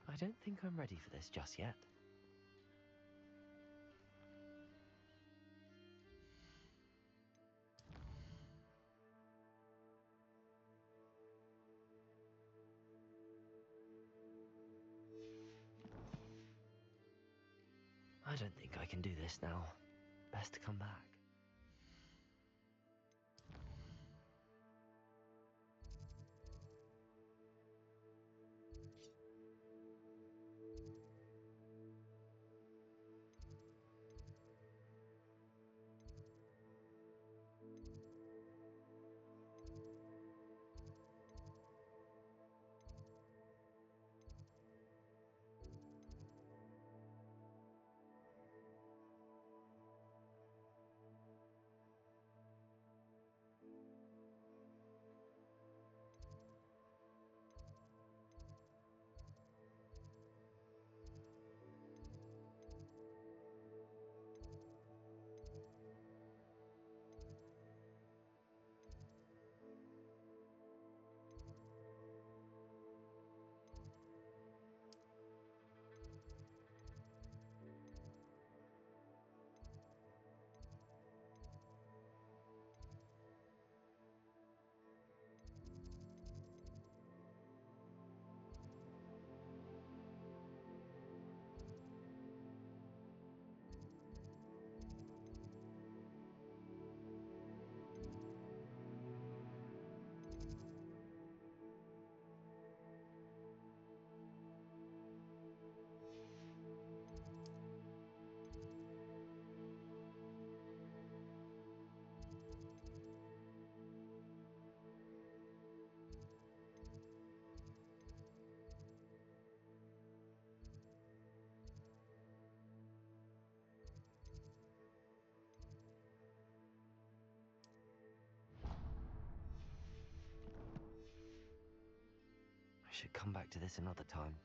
I don't think I'm ready for this just yet. I don't think I can do this now. Best to come back. I should come back to this another time.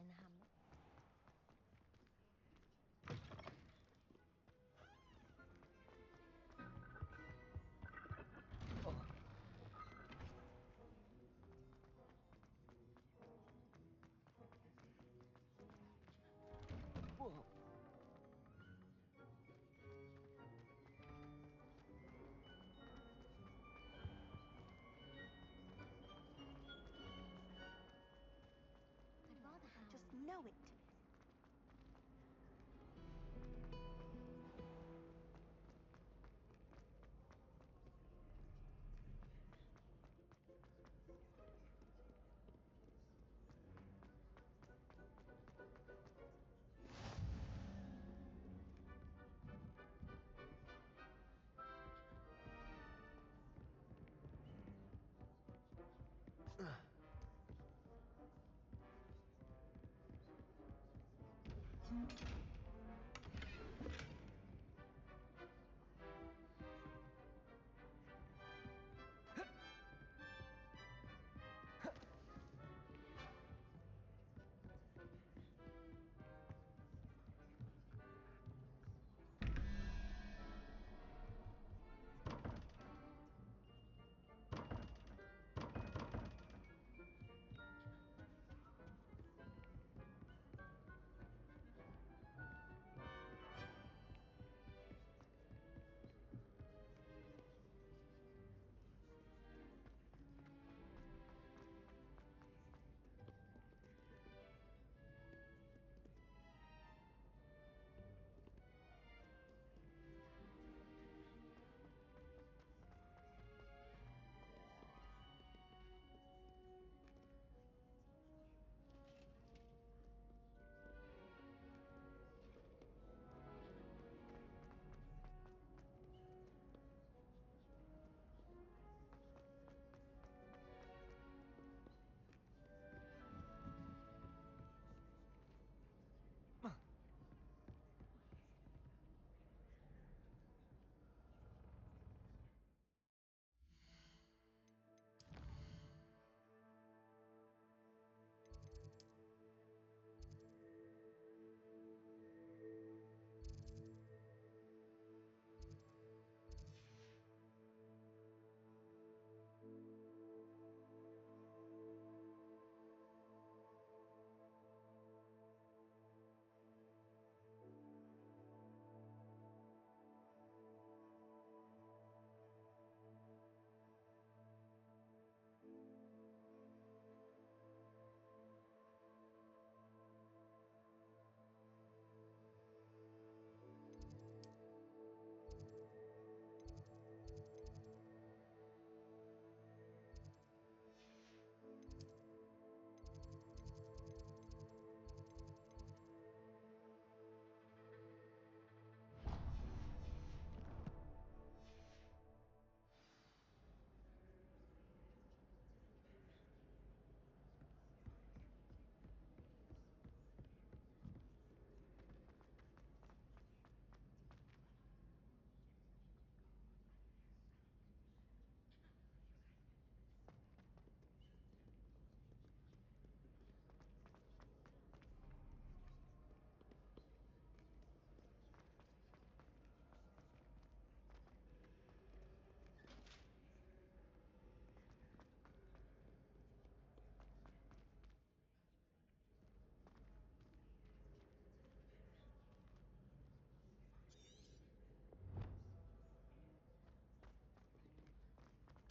in the hamlet. Whoa. I'd rather I howl. just know it.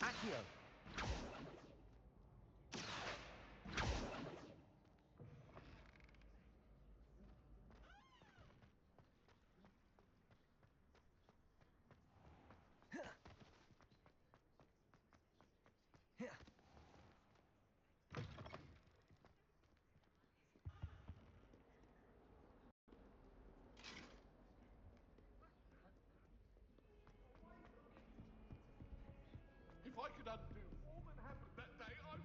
Accio! If I could undo all that happened that day, I would.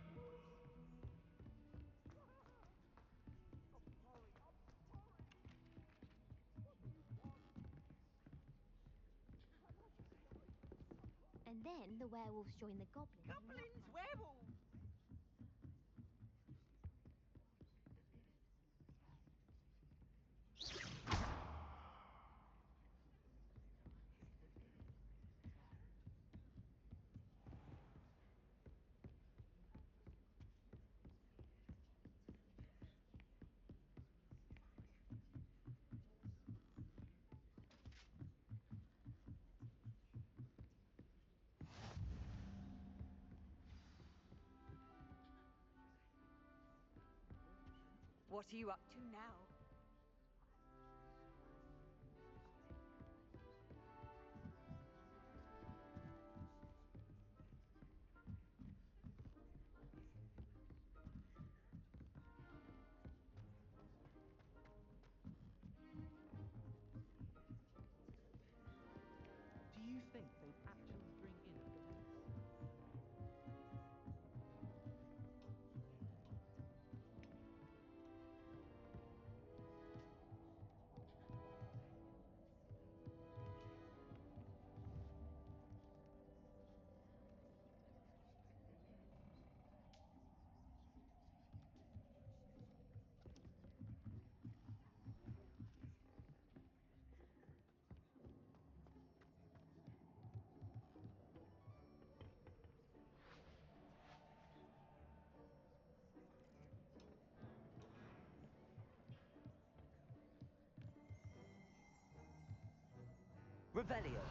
And then the werewolves join the goblins. Goblins, werewolves! What are you up to now? Do you think they'd actually bring in a police? Revelio.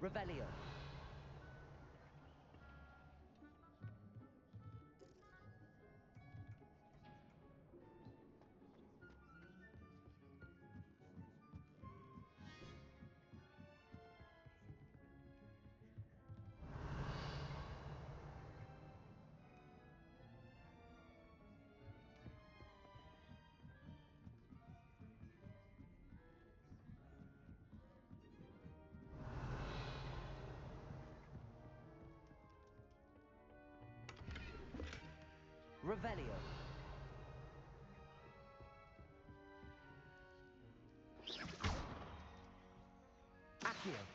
Revelio. Revelio. Accio.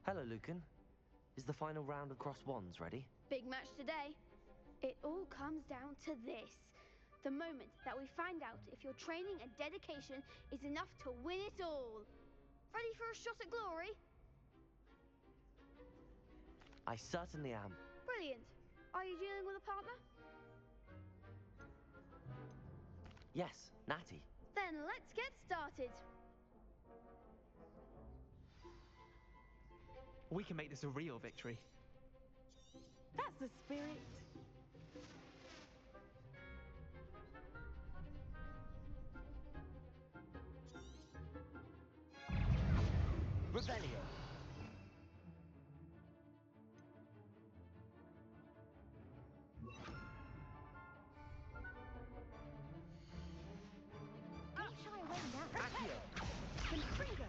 Hello, Lucan. Is the final round of Cross Wands ready? Big match today. It all comes down to this. The moment that we find out if your training and dedication is enough to win it all. Ready for a shot at glory? I certainly am. Brilliant. Are you dealing with a partner? Yes, Natty. Then let's get started. We can make this a real victory. That's the spirit. Rebellion. Don't shy away now. Accio. Confringo.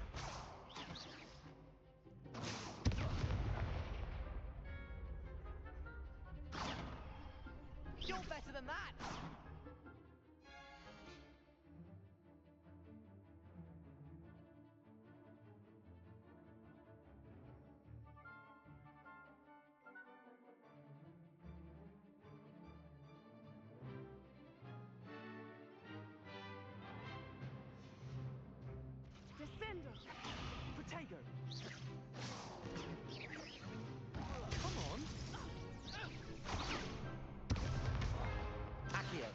You're better than that! Descendo. Protego! Come on! Accio.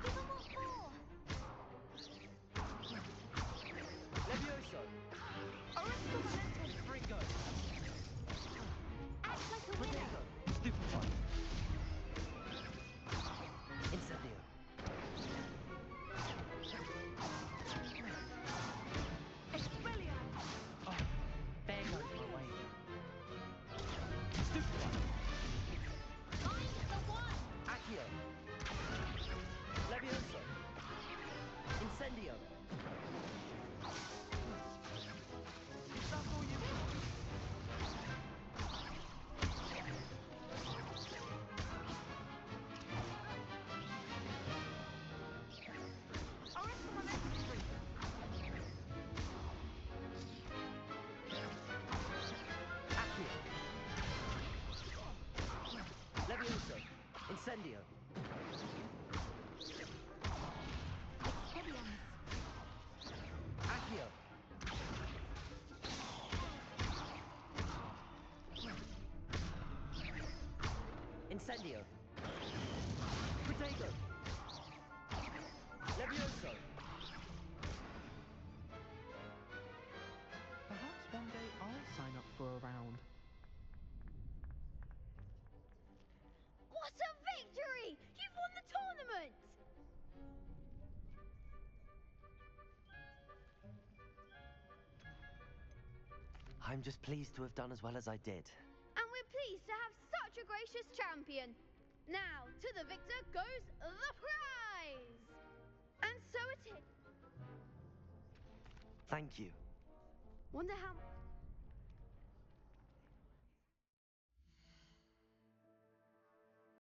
Even what for? Levioso. Ringo! Act like a winner. Protego. Stupefy. Incendio. Expelliarmus. Oh, there goes my way. Stupefy! Mine's the one. Accio. Levioso. Incendio. Is that all you got? Accio. Levioso. Incendio. Expelliarmus. Accio. Incendio. Protego. Levioso. Perhaps one day I'll sign up for a round. What a victory! You've won the tournament! I'm just pleased to have done as well as I did. And we're pleased to have such a gracious champion. Now, to the victor goes the prize! And so it is. Thank you. Wonder how